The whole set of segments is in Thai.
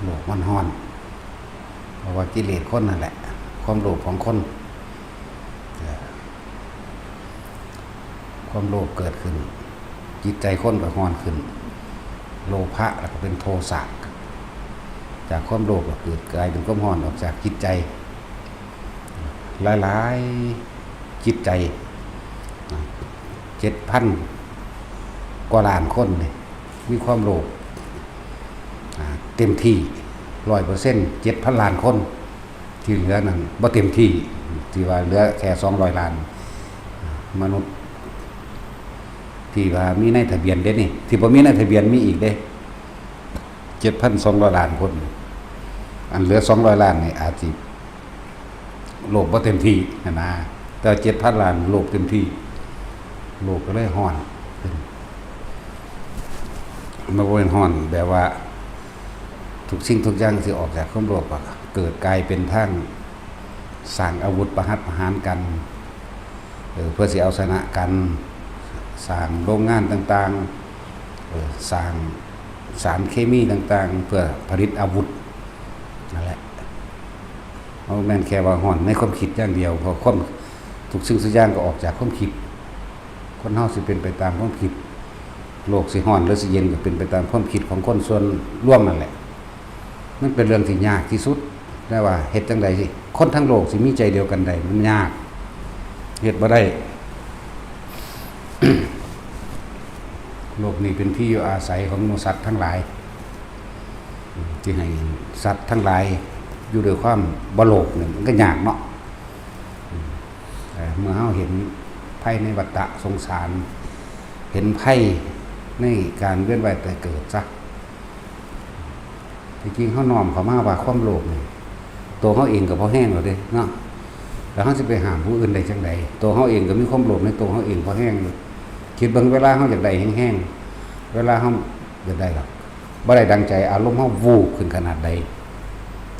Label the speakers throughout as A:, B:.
A: โลกมันฮ้อนเพราะว่ากิเลสคนนั่นแหละความโลภของคนความโลภเกิดขึ้นจิตใจคนก็ฮ้อนขึ้นโลภะแล้วก็เป็นโทสะจากความโลภก็เกิดกลายเป็นความฮ้อนออกจากจิตใจหลายๆจิตใจ7,000 กว่าล้านคนนี่มีความโลภเต็มที่ 100% 7,000 ล้านคนที่เหลือนั้นบ่เต็มที่ที่ว่าเหลือแค่200 ล้านมนุษย์ที่ว่ามีในทะเบียนเด้นี่ที่บ่มีในทะเบียนมีอีกเด้ 7,200 ล้านคนอันเหลือ200 ล้านนี่อาจสิโลภบ่เต็มที่นะแต่ 7,000 ล้านโลภเต็มที่โลกก็เลยฮ้อนขึ้นมันบ่เป็นฮ้อนแบบว่าทุกสิ่งทุกอย่างที่ออกจากความโลภเกิดกลายเป็นทางสร้างอาวุธประหัตประหารกันเพื่อสิเอาชนะกันสร้างโรงงานต่างๆสร้างสารเคมีต่างๆเพื่อผลิตอาวุธนั่นแหละเอาแม่นแค่ว่าฮ้อนในความคิดอย่างเดียวเพราะความทุกสิ่งทุกอย่างก็ออกจากความคิดคนเฮาสิเป็นไปตามความคิดโลกสิฮ้อนหรือสิเย็นก็เป็นไปตามความคิดของคนส่วนรวมนั่นแหละมันเป็นเรื่องที่ยากที่สุดแต่ว่าเฮ็ดจังได๋สิคนทั้งโลกสิมีใจเดียวกันได้มันยากเฮ็ดบ่ได้ โลกนี้เป็นที่อยู่อาศัยของมนุษย์สัตว์ทั้งหลายที่ให้สัตว์ทั้งหลายอยู่ด้วยความบ่โลภนี่มันก็ยากเนาะเมื่อเฮาเห็นภัยในวัฏสงสารเห็นภัยในการเวียนว่ายตายเกิดซะจริงๆเฮาน้อมเข้ามาว่าความโลภนี่ตัวเฮาเองก็บ่แห้งแล้วเด้เนาะแล้วเฮาสิไปห้ามผู้อื่นได้จังได๋ตัวเฮาเองก็มีความโลภในตัวเฮาเองบ่แห้งคิดเบิ่งเวลาเฮาอยากได้แห้งๆเวลาเฮาอยากได้หรอกบ่ได้ดังใจอารมณ์เฮาวูบขึ้นขนาดใด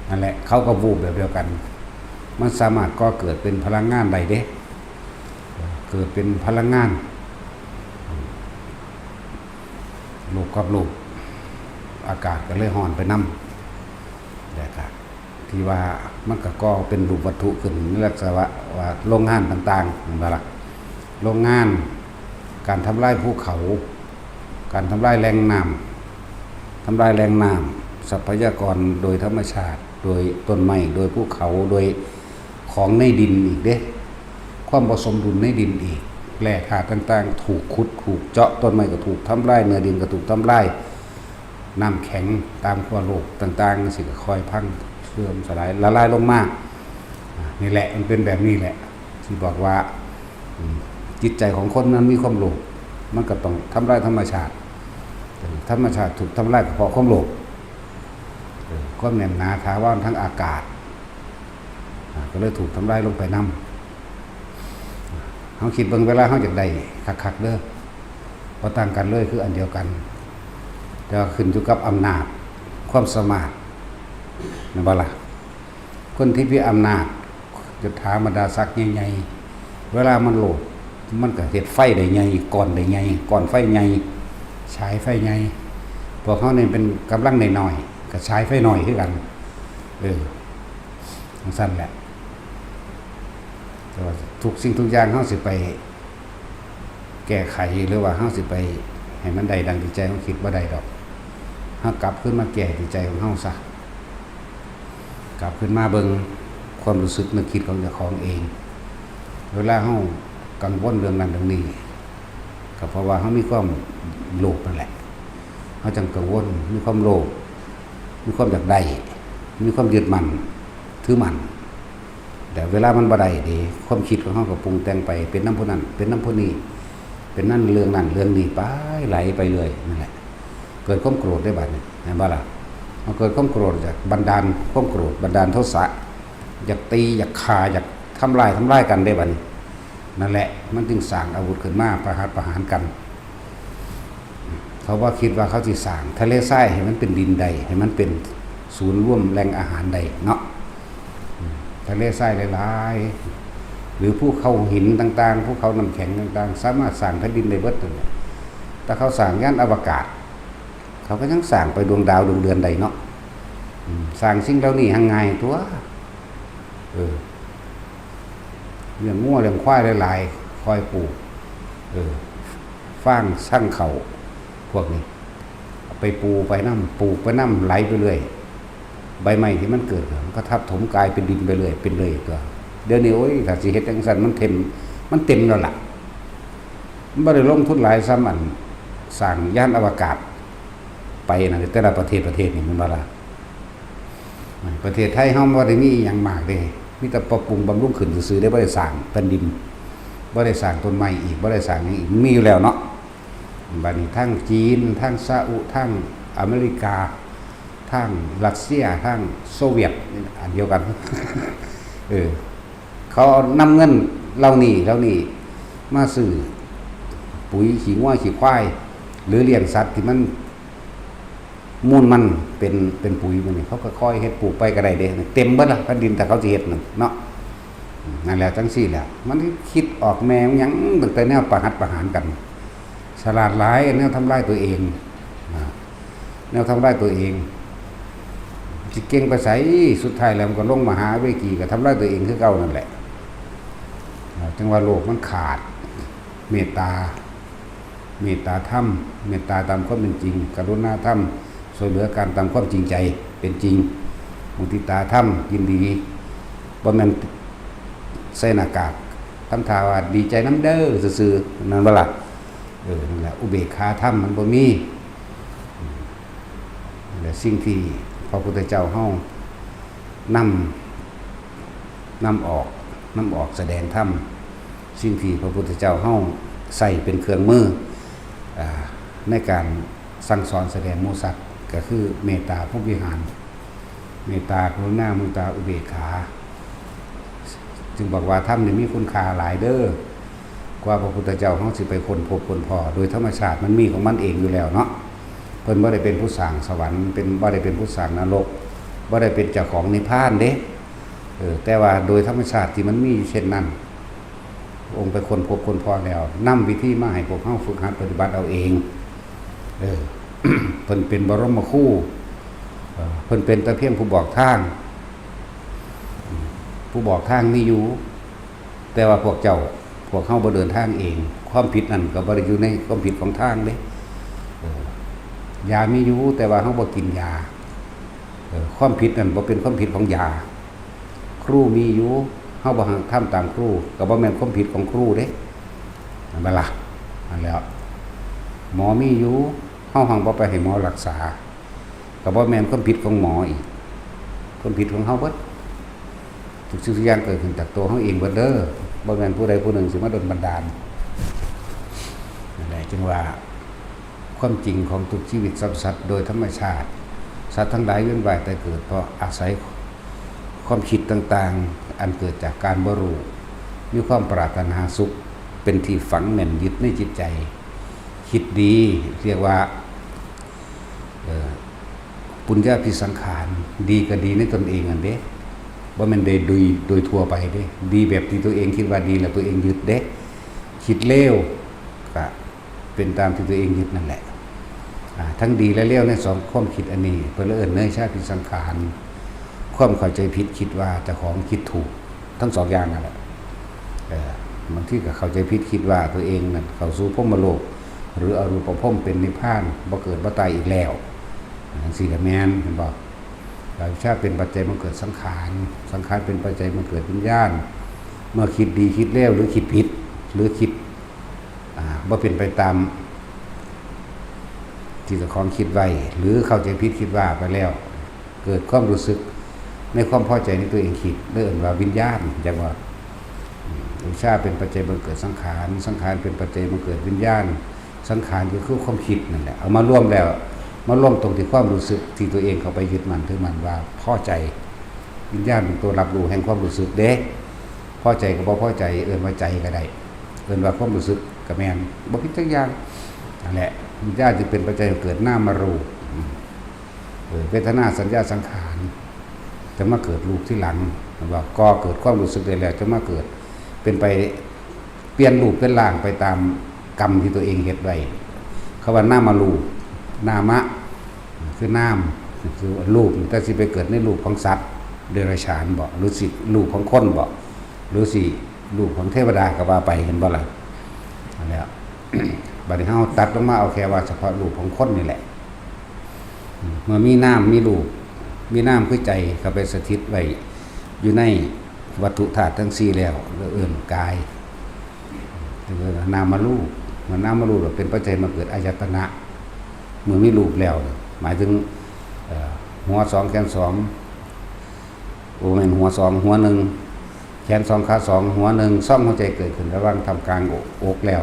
A: นั่นแหละเขาก็วูบแบบเดียวกันมันสามารถก่อเกิดเป็นพลังงานได้เด้เกิดเป็นพลังงานโลภกับโลภอากาศก็เลยร้อนไปนำแต่ก็ที่ว่ามันก็ก่อเป็นรูปวัตถุขึ้นในลักษณะว่าโรงงานต่างๆนั่นล่ะโรงงานการทำลายภูเขาการทำลายแหล่งน้ำทำลายแหล่งน้ำทรัพยากรโดยธรรมชาติโดยต้นไม้โดยภูเขาโดยของในดินอีกเด้ความผสมดุลในดินอีกแร่ธาตุต่างๆถูกขุดถูกเจาะต้นไม้ก็ถูกทำลายเนื้อดินก็ถูกทำลายน้ำแข็งตามขั้วโลกต่างๆสิก็ค่อยพังเสื่อมสลายละลายลงมานี่แหละมันเป็นแบบนี้แหละที่บอกว่าจิตใจของคนนั้นมีความโลภมันก็ต้องทำลายธรรมชาติธรรมชาติถูกทำลายเพราะความโลภความแน่นหนาถาวรทั้งอากาศก็เลยถูกทำลายลงไปนำเขาคิดเบิ่งเวลาเขาอยากได้คักๆเด้อพอต่างกันเลยคืออันเดียวกันแต่ขึ้นอยู่กับอำนาจความสามารถนะบ่ล่ะคนที่มีอำนาจยศถาบรรดาศักดิ์ใหญ่ๆเวลามันโลภมันก็เฮ็ดไฟได้ใหญ่ก่อนได้ใหญ่ก่อนไฟใหญ่ฉายไฟใหญ่พวกเขานี่เป็นกำลังน้อยๆก็ฉายไฟน้อยคือกันสั้นแหละแต่ว่าทุกสิ่งทุกอย่างเฮาสิไปแก้ไขหรือว่าเฮาสิไปให้มันได้ดังที่ใจเฮาคิดบ่ได้ดอกเฮากลับขึ้นมาแก้ที่ใจของเฮาซะกลับขึ้นมาเบิ่งความรู้สึกนึกคิดของเจ้าของเองเวลาเฮากังวลเรื่องนั้นเรื่องนี้ก็เพราะว่าเฮามีความโลภนั่นแหละเฮาจังกังวลมีความโลภมีความอยากได้มีความยึดมั่นถือมั่นแต่เวลามันบ่ได้ดีความคิดของเฮาก็ปรุงแต่งไปเป็นน้ำผู้นั้นเป็นน้ำผู้นี้เป็นนั่นเรื่องนั้นเรื่องนี้ไปไหลไปเลยนั่นแหละเกิดความโกรธได้บัดนี้เห็นบ่ล่ะมันเกิดความโกรธจากบันดาลความโกรธบันดาลโทสะอยากตีอยากฆ่าอยากทำลายกันได้บัดนี้นั่นแหละมันจึงสร้างอาวุธขึ้นมาประหารกันเขาว่าคิดว่าเขาสิสร้างทะเลทรายให้มันเป็นดินใดให้มันเป็นศูนย์รวมแหล่งอาหารใดเนาะทะเลทรายหลายๆหรือภูเขาหินต่างๆภูเขาน้ำแข็งต่างๆสามารถสร้างแผ่นดินได้เบิดเลยแต่เขาสร้างยานอวกาศเขาก็ยังสร้างไปดวงดาวดวงเดือนใดเนาะ สร้างสิ่งเหล่านี้หังไงตัวเลี้ยงงัวเลี้ยงควายหลายๆคอยปลูกฟางสร้างเขาพวกนี้ไปปลูกไปน้ำไหลไปเรื่อยใบไม้ที่มันเกิดมันก็ทับถมกลายเป็นดินไปเรื่อยเป็นเลยตัวเดี๋ยวนี้โอ้ยถ้าสิเฮ็ดจังซั่นมันเต็มแล้วล่ะมันบ่ได้ลงทุนหลายซ้ำอันสร้างยานอวกาศไปนะแต่ละประเทศนี่มันบ่ล่ะประเทศไทยเฮาบ่ได้มีหยังมากเด้มีแต่ปรับปรุงบำรุงขึ้นซื่อๆได้บ่ได้สร้างแผ่นดินบ่ได้สร้างต้นไม้อีกบ่ได้สร้างหยังอีกมีอยู่แล้วเนาะบัดนี้ทั้งจีนทั้งซาอุทั้งอเมริกาทั้งรัสเซียทั้งโซเวียตอันเดียวกัน เขานำเงินเหล่านี้มาซื้อปุ๋ยขี้งัวขี้ควายหรือเลี้ยงสัตว์ที่มันมูลมันเป็นปุ๋ยมันนี่เขาก็ค่อยเฮ็ดปลูกไปก็ได้เด้เต็มเบิดล่ะแผ่นดินแต่เขาสิเฮ็ดนั่นเนาะนั่นแหละจังซี่แหละมันคิดออกแนวหยังตั้งแต่แนวประหารกันฉลาดหลายแนวทำลายตัวเองแนวทำลายตัวเองสิเก่งไปไสสุดท้ายแล้วมันก็ลงมหาเวทีก็ทำลายตัวเองคือเก่านั่นแหละจังว่าโลกมันขาดเมตตาธรรมเมตตาตามความเป็นจริงกรุณาธรรมช่วยเหลือกันตามความจริงใจเป็นจริงมุทิตาธรรมยินดีบ่แม่นใส่หน้ากากทำท่าว่าดีใจน้ำเด้อซื่อๆนั่นบ่ล่ะนั่นแหละอุเบกขาธรรมมันบ่มีนั่นแหละสิ่งที่พระพุทธเจ้าเฮานำออกแสดงธรรมสิ่งที่พระพุทธเจ้าเฮาใส่เป็นเครื่องมือในการสั่งสอนแสดงโมสัตก็คือเมตตาพรหมวิหารเมตตากรุณามุทิตาอุเบกขาจึงบอกว่าธรรมนี่มีคุณค่าหลายเด้อกว่าพระพุทธเจ้าเฮาสิไปค้นพบค้นพอโดยธรรมชาติมันมีของมันเองอยู่แล้วเนาะเพิ่นบ่ได้เป็นผู้สร้างสวรรค์บ่ได้เป็นผู้สร้างนรกบ่ได้เป็นเจ้าของนิพพานเด้แต่ว่าโดยธรรมชาติที่มันมีเช่นนั้นองค์ไปค้นพบค้นพอแล้วนำวิธีมาให้พวกเฮาฝึกหัดปฏิบัติเอาเองเพิ่นเป็นบรมครูเพิ่นเป็นแต่เพียงผู้บอกทางมีอยู่แต่ว่าพวกเฮาบ่เดินทางเองความผิดนั่นก็บ่ได้อยู่ในความผิดของทางเด้ยามีอยู่แต่ว่าเฮาบ่กินยาความผิดนั่นบ่เป็นความผิดของยาครูมีอยู่เฮาบ่ทำตามครูก็บ่แม่นความผิดของครูเด้นั่นบ่ล่ะนั่นแล้วหมอมีอยู่เฮาหังบ่ไปให้หมอรักษาก็บ่แม่นความผิดของหมออีกความผิดของเฮาเบิดทุกสิ่งทุกอย่างเกิดขึ้นจากตัวเฮาเองเบิดเด้อบ่แม่นผู้ใดผู้หนึ่งสิมาดลบันดาลนั่นแหละจึงว่าความจริงของทุกชีวิตสัตว์โดยธรรมชาติสัตว์ทั้งหลายเวียนว่ายแต่เกิดเพราะอาศัยความคิดต่างๆอันเกิดจากการบ่รู้มีความปรารถนาสุขเป็นที่ฝังแน่นยึดในจิตใจคิดดีเรียกว่าปุญญาภิสังขารดีก็ดีในตนเองอันเด้บ่แม่นได้โดยทั่วไปเด้ดีแบบที่ตัวเองคิดว่าดีแล้วตัวเองยึดเด้คิดเลวก็เป็นตามที่ตัวเองยึดนั่นแหละทั้งดีและเลวในสองความคิดอันนี้เพิ่นเอิ้นเนยชาภิสังขารความเข้าใจผิดคิดว่าเจ้าของคิดถูกทั้งสองอย่างนั่นแหละบางทีก็เข้าใจผิดคิดว่าตัวเองนั่นเข้าสู่พรหมโลกหรืออรูปภพเป็นนิพพานบ่เกิดบ่ตายอีกแล้วจังซี่ก็แม่นเห็นบ่อวิชชาเป็นปัจจัยมันเกิดสังขารเป็นปัจจัยมันเกิดวิญญาณเมื่อคิดดีคิดเลวหรือคิดผิดหรือคิดบ่เป็นไปตามที่เจ้าของคิดไว้หรือเข้าใจผิดคิดว่าไปแล้วเกิดความรู้สึกในความพอใจในตัวเองคิดเรื่องว่าวิญญาณอย่างว่าวิชาเป็นปัจจัยมันเกิดสังขารเป็นปัจจัยมันเกิดวิญญาณสังขารก็คือความคิดนั่นแหละเอามาร่วมแล้วมาร่วมตรงที่ความรู้สึกที่ตัวเองเข้าไปยึดมั่นถือมั่นว่าพอใจวิญญาณเป็นตัวรับรู้แห่งความรู้สึกเด้พอใจก็บ่พอใจเอิ้นว่าใจก็ได้เอิ้นว่าความรู้สึกก็แม่นบ่คิดจักอย่างนั่นแหละวิญญาณจึงเป็นปัจจัยเกิดนามรูปเวทนาสัญญาสังขารจะมาเกิดรูปที่หลังว่าก็เกิดความรู้สึกได้แล้วจะมาเกิดเป็นไปเปลี่ยนรูปเป็นร่างไปตามกรรมที่ตัวเองเฮ็ดไว้คำว่านามรูปนามะคือนาม คือรูปถ้าสิไปเกิดในรูปของสัตว์เดรัจฉานบ่หรือสิรูปของคนบ่หรือสิรูปของเทวดาก็ว่าไปเห็นบ่ล่ะนั่นแหละ บัดนี้เฮาตัดลงมาเอาแค่ว่าเฉพาะรูปของคนนี่แหละเมื่อมีน้ำมีรูปมีน้ำคือใจก็ไปสถิตไว้อยู่ในวัตถุธาตุทั้ง4แล้วเอื่นกายนามารูปมันนามารูปเป็นปัจจัยมาเกิดอายตนะเมื่อมีรูปแล้วหมายถึงหัว2แขน2โอ้แม่นหัว2หัว1แขน2ขา2หัว1ซ่องหัวใจเกิดขึ้นระหว่างทำกลางอกแล้ว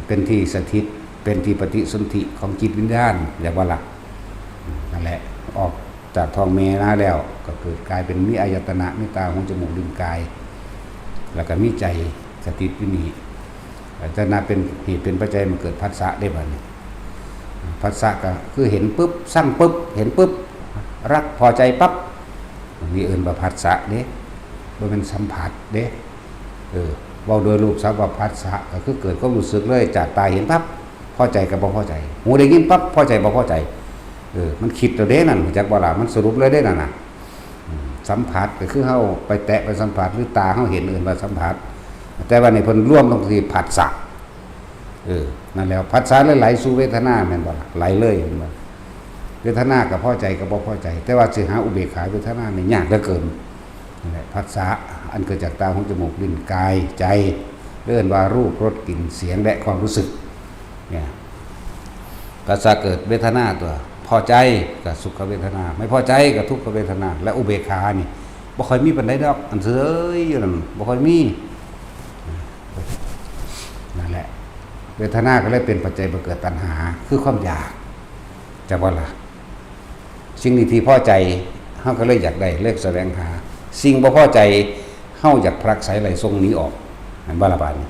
A: เป็นที่สถิตเป็นที่ปฏิสนธิของจิตวิญญาณเรียกว่าล่ะนั่นแหละออกจากท้องแม่นะแล้วก็เกิดกลายเป็นมีอายตนะมีตาหูจมูกลิ้นกายแล้วก็มีใจสถิตอยู่นี่อายตนะเป็นเหตุเป็นปัจจัยมันเกิดผัสสะได้บัดนี้ผัสสะก็คือเห็นปุ๊บสร้างปุ๊บเห็นปุ๊บรักพอใจปั๊บมีเอิ้นว่าผัสสะเด้บ่เป็นสัมผัสเด้เว้าโดยรูปศัพท์ว่าผัสสะก็คือเกิดความรู้สึกเลยจากตาเห็นปั๊บพอใจกับบ่พอใจหูได้ยินปั๊บพอใจบ่พอใจมันคิดแล้วเด้นั่นจักบ่ล่ะมันสรุปเลยเด้นั่นน่ะสัมผัสก็คือเฮาไปแตะไปสัมผัสหรือตาเฮาเห็นอื่นว่าสัมผัสแต่ว่านี่เพิ่นรวมตรงที่ผัสสะนั่นแล้วผัสสะไหลสู่เวทนาแม่นบ่ล่ะไหลเลยเห็นบ่เวทนาก็พอใจก็บ่พอใจแต่ว่าสิหาอุเบกขาเวทนานี่ยากเหลือเกินนั่นแหละผัสสะอันเกิดจากตาหูจมูกลิ้นกายใจเรียกว่ารูปรสกลิ่นเสียงและความรู้สึกเนี่ยก็จะเกิดเวทนาตัวพอใจกับสุขเวทนาไม่พอใจกับทุกขเวทนาและอุเบกขานี่บ่ค่อยมีปานใดดอกอันเสยอยู่นั่นบ่ค่อยมีนั่นแหละเวทนาก็เลยเป็นปัจจัยเกิดตัณหาคือความอยากจะว่าล่ะสิ่งที่พอใจเฮาก็เลยอยากได้เลิกแสวงหาสิ่งบ่พอใจเฮาอยากผลักไสไหลส่งหนีออกอันบ่ละบาดนี้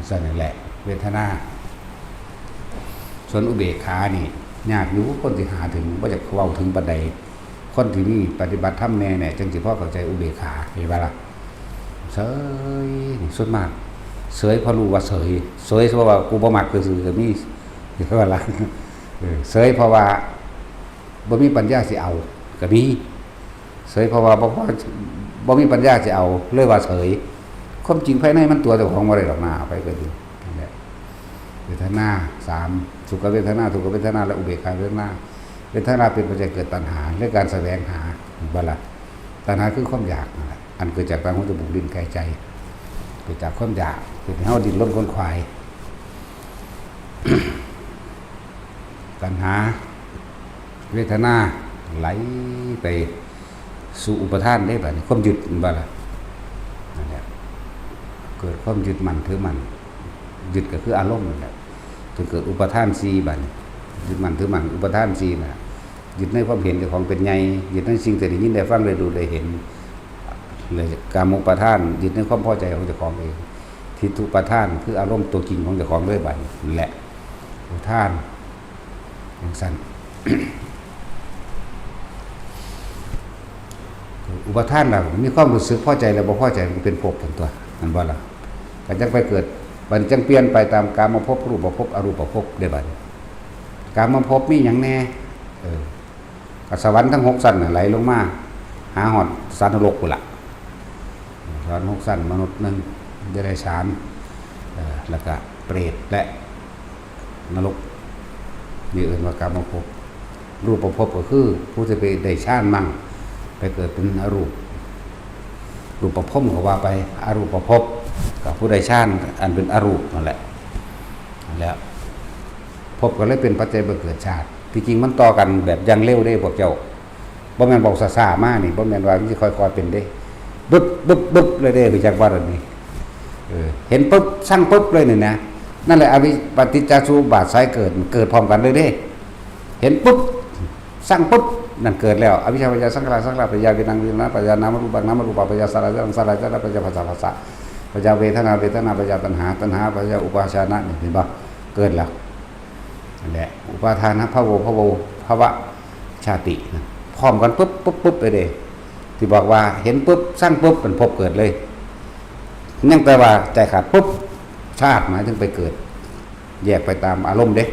A: ซั่นนั่นแหละเวทนาส่วนอุเบกขานี่ยากอยู่คนที่หาถึงว่าจะเว้าถึงปานใดคนที่มีปฏิบัติธรรมแน่เนี่ยจังสิพอเข้าใจอุเบกขาเห็นบ่ล่ะเสยนี่ส่วนมากเสยพอรู้ว่าเสยเพราะว่ากูบ่มักซื่อๆก็มีเห็นบ่ล่ะเสยเพราะว่าบ่มีปัญญาสิเอาก็มีเสยเพราะว่าบ่มีปัญญาสิเอาเลยว่าเสยความจริงภายในมันตัวเจ้าของบ่ได้ดอกนาไปก็ดีนั่นแหละเวทนา3สุขเวทนาทุกขเวทนาและอุเบกขาเวทนาเวทนาเป็นปัจจัยเกิดตัณหาและการแสวงหาบ่ล่ะตัณหาคือความอยากนั่นแหละอันเกิดจากตาหูจมูกลิ้นกายใจเกิดจากความอยากเกิดให้เฮาดิ้นรนขวนขวาย ตัณหาเวทนาไหลไปสู่อุปทานได้บัดนี้ความยึดบ่ล่ะนั่นแหละเกิดความยึดมั่นถือมั่นยึดก็คืออารมณ์นั่นแหละจนเกิดอุปทาน4บัดยึดมั่นถือมั่นอุปทาน4น่ะยึดในความเห็นเจ้าของเป็นใหญ่ยึดในสิ่งที่ได้ยินได้ฟังได้ดูได้เห็นเลยกามุปทานยึดในความพอใจของเจ้าของเองทิฏฐุปทานคืออารมณ์ตัวจริงของเจ้าของเลยบัดนั่นแหละอุปทานอย่างสั้น อุปทานเรามีความรู้สึกพอใจแล้วบ่พอใจมันเป็นภพผลตัวนั่นบ่ล่ะก็จังไปเกิดบัดจังเปลี่ยนไปตามกามภพรูปภพอรูปภพได้บัดกามภพมีหยังแน่ก็สวรรค์ทั้ง6ชั้นน่ะไหลลงมาหาฮอดสัตว์นรกพุ่นล่ะสวรรค์6ชั้นมนุษย์1เดรัจฉานแล้วก็เปรตและนรกนี่เอิ้นว่ากามภพรูปภพก็คือผู้ที่ไปได้ฌานมั่งไปเกิดเป็นอรูปภพก็ว่าไปอรูปภพกับผู้ได้ฌานอันเป็นอรูปนั่นแหละแล้วภพก็เลยเป็นปัจจัยเกิดชาติที่จริงมันต่อกันแบบยังเร็วได้พวกเจ้าบ่แม่นบอกซ่าๆมานี่บ่แม่นว่ามันสิค่อยๆเป็นเด้บึบเลยเด้ไปจากว่าอันนี้เห็นปุ๊บสร้างปุ๊บเลยนี่นะนั่นแหละอวิปฏิจจสมุปบาทสายเกิดพร้อมกันเลยเด้เห็นปุ๊บสร้างปุ๊บนั่นเกิดแล้วอวิชชาปัญญาสังขารปัญญาวิญญาณปัญญานามรูปปัญญาสลายปัญญาภาษาปัญญาเวทนาปัญญาตัณหาปัญญาอุปาชานะนี่เห็นบ่เกิดแล้วนั่นแหละอุปาทานภวะชาติพร้อมกันปุ๊บไปเด้ที่บอกว่าเห็นปุ๊บสร้างปุ๊บเป็นภพเกิดเลยนั่นแปลว่าใจขาดปุ๊บชาติหมายถึงไปเกิดแยกไปตามอารมณ์เด้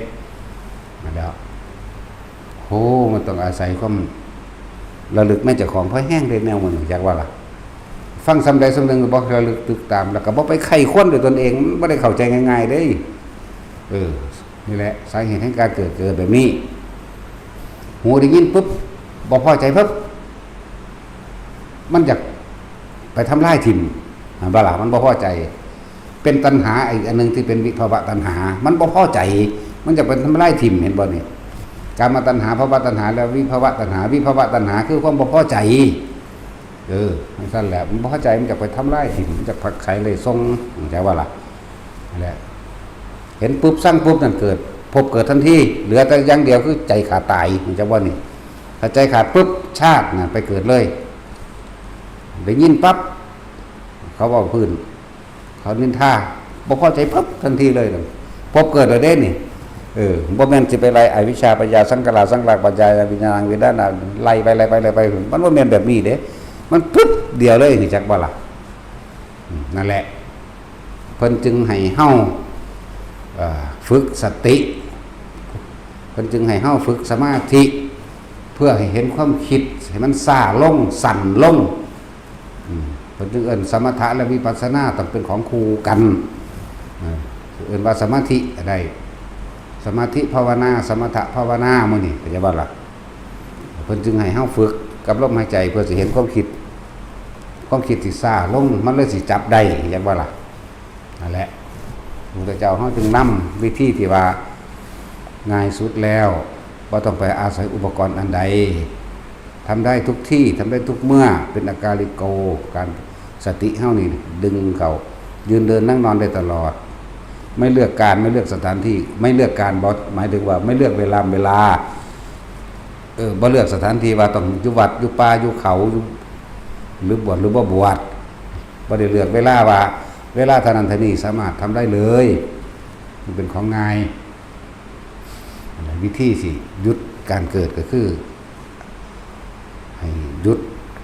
A: แล้วภ โอ้มันต้องอาศัยความระลึกแม่เจ้าของเพราะแห้งเลยแนวมันจากว่าล่ะฟังสำใดสำหนึ่งก็บอกระลึกตึกตามแล้วก็บอกไปไขค้นด้วยตนเองไม่ได้เข้าใจง่ายๆเด้นี่แหละสาเหตุแห่งการเกิดแบบนี้หูได้ยินปุ๊บบอกพอใจปุ๊บมันอยากไปทำลายทิมบาลามันบ่พอใจเป็นตัณหาอีกอันนึงที่เป็นวิภวะตัณหามันบ่พอใจมันจะเป็นทำลายทิมเห็นบ่นี่การมาตัณหาภวะตัณหาแล้ววิภวะตัณหาวิภวะตัณหาคือความบ่พอใจนั่นสั้นแหละมันบ่พอใจมันจะไปทำลายทิมมันจะผักไสเลยทรงใจว่าล่ะนั่นแหละเห็นปุ๊บสร้างปุ๊บนั่นเกิดพบเกิดทันทีเหลือแต่อย่างเดียวคือใจขาดตายมันจะว่านี่ถ้าใจขาดปุ๊บชาติน่ะไปเกิดเลยได้ยินปั๊บเขาบอกพื้นเขานินท่าบ่พอใจปั๊บทันทีเลยพบเกิดเลยเด้นี่บ่แม่นสิไปไล่อวิชชาปัญญาสังขารสังขารปัญญาวิญญาณวิญญาณไล่ไปมันบ่แม่นแบบนี้เด้มันปุ๊บเดียวเลยจักบ่ล่ะนั่นแหละเพิ่นจึงให้เฮาฝึกสติเพิ่นจึงให้เฮาฝึกสมาธิเพื่อให้เห็นความคิดให้มันซ่าลงสั่นลงเพิ่นจึงเอิ้นสมถะและวิปัสสนาต้องเป็นของคู่กันเอิ้นว่าสมาธิได้สมาธิภาวนาสมถะภาวนามื้อนี้เข้าใจบ่ล่ะเพิ่นจึงให้เฮาฝึกกับลมหายใจเพื่อสิเห็นความคิดที่ซ่าลงมันเลยสิจับได้เข้าใจบ่ล่ะนั่นแหละพระพุทธเจ้าเฮาจึงนำวิธีที่ว่าง่ายสุดแล้วบ่ต้องไปอาศัยอุปกรณ์อันใดทำได้ทุกที่ทำได้ทุกเมื่อเป็นอาการลิโกการสติเฮานี่ดึงเขายืนเดินนั่งนอนได้ตลอดไม่เลือกการไม่เลือกสถานที่ไม่เลือกการบ่หมายถึงว่าไม่เลือกเวลาบ่เลือกสถานที่ว่าต้องอยู่วัดอยู่ป่าอยู่เขาหรือบวชหรือบ่บวชบ่ได้เลือกเวลาว่าเวลาเท่านั้นเท่านี้สามารถทำได้เลยมันเป็นของง่ายวิธีสิหยุดการเกิดก็คือให้หยุด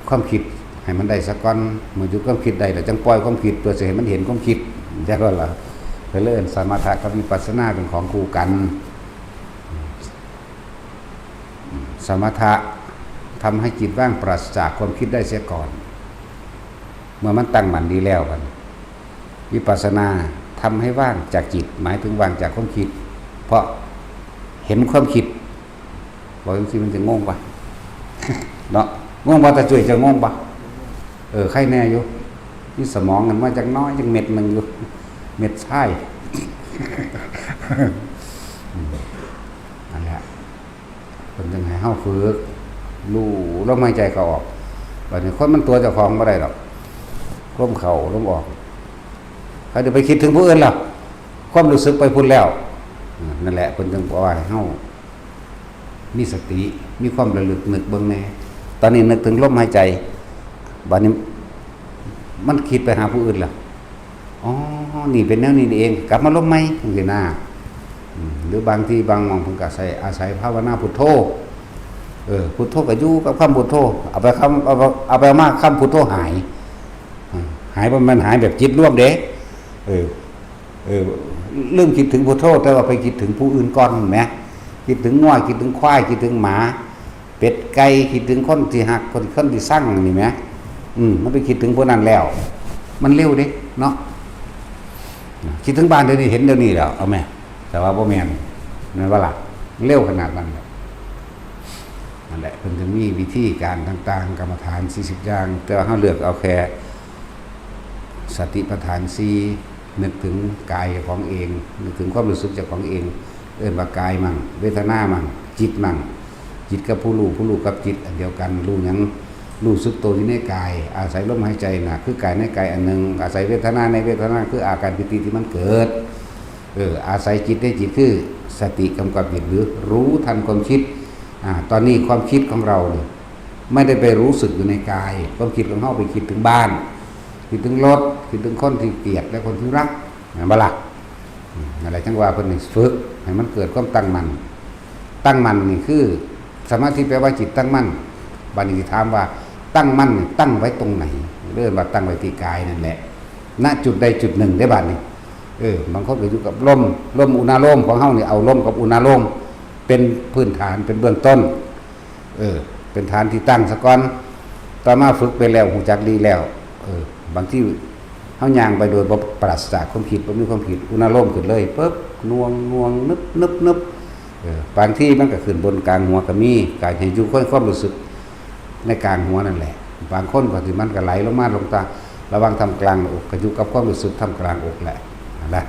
A: ความคิดให้มันได้สักก้อนเมื่อหยุดความคิดได้แล้วจังปล่อยความคิดเพื่อจะให้มันเห็นความคิดจักว่าล่ะไปเรื่องสมถะกับวิปัสสนาเป็นของคู่กันสมถะทำให้จิตว่างปราศจากความคิดได้เสียก่อนเมื่อมันตั้งมั่นดีแล้วกันวิปัสสนาทำให้ว่างจากจิตหมายถึงว่างจากความคิดเพราะเห็นความคิดบอกจริงๆมันจะงงปะเนาะงงปะแต่ช่วยจะงงปะใครแน่อยู่ที่สมองกันมาจากน้อยจังเม็ดหนึ่งอยู่เม็ดใช่นั่นแหละคนจึงให้เฮาฝึกรู้ลมหายใจเข้าออกแบบนี้คนมันตัวเจ้าของไม่ได้หรอกลมเข้าลมออกใครจะไปคิดถึงผู้อื่นหรอความรู้สึกไปพุ่นแล้วนั่นแหละคนจึงบอกว่าให้เฮามีสติมีความระลึกนึกเบิ่งแน่ตอนนี้นึกถึงลมหายใจบัดนี้มันคิดไปหาผู้อื่นล่ะอ๋อนี่เป็นแนวนี้เองกลับมาลมไหมจังซี่นะหรือบางทีบางมองเพิ่นก็อาศัยภาวนาพุทโธพุทโธก็อยู่กับคำพุทโธเอาไปมากคำพุทโธหายมันหายแบบจิตรวมเด้ลืมคิดถึงพุทโธแต่ว่าไปคิดถึงผู้อื่นก่อนแหมคิดถึงง่อยคิดถึงควายคิดถึงหมาเป็ดไก่คิดถึงคนที่หักคนที่สร้างนี่แหมมันไปคิดถึงพวกนั้นแล้วมันเร็วเด้เนาะคิดถึงบ้านเดี๋ยวนี้เห็นเดี๋ยวนี้แล้วเอาแม่แต่ว่าบ่แม่นนั่นว่าล่ะเร็วขนาดนั้นนั่นแหละเพิ่นจะมีวิธีการต่างๆกรรมฐาน40อย่างแต่ว่าเฮาเลือกเอาแค่สติปัฏฐาน4นึกถึงกายของเองนึกถึงความรู้สึกจากของเองเอิ้นว่ากายมั่งเวทนามั่งจิตมั่งจิตกับผู้รู้กับจิตอันเดียวกันรู้หยังรู้สึกตัวอยู่ในกายอาศัยลมหายใจน่ะคือกายในกายอันนึงอาศัยเวทนาในเวทนาคืออาการปิติที่มันเกิดอาศัยจิตในจิตคือสติกำกับจิตหรือรู้ทันความคิดตอนนี้ความคิดของเราเนี่ยไม่ได้ไปรู้สึกอยู่ในกายความคิดของเฮาไปคิดถึงบ้านคิดถึงรถคิดถึงคนที่เกลียดและคนที่รักบ่ล่ะอะไรจังว่าเพิ่นนี่ฝึกให้มันเกิดความตั้งมั่นนี่คือสมาธิแปลว่าจิตตั้งมั่นบัดนี้ถามว่าตั้งมั่นตั้งไว้ตรงไหนเรื่องว่าตั้งไว้ที่กายนั่นแหละณจุดใดจุดหนึ่งได้บัดนี้บางคนก็อยู่กับลมอุณาโลมของเฮานี่เอาลมกับอุณาโลม เป็นพื้นฐานเป็นเบื้องต้นเป็นฐานที่ตั้งซะก่อนต่อมาฝึกไปแล้วหูจักดีแล้วบางที่เฮาย่างไปโดยบ่ปราศจากความคิดบ่มีความคิดอุณโลมขึ้นเลยปึ๊บน่วงนึบบางที่มันก็ขึ้นบนกลางหัวก็มีกายให้อยู่ความรู้สึกในกลางหัวนั่นแหละบางคนก็สิมันก็ไหลลงมาลงตาระวังทำกลางอกก็อยู่กับความรู้สึกทำกลางอกแหละนะ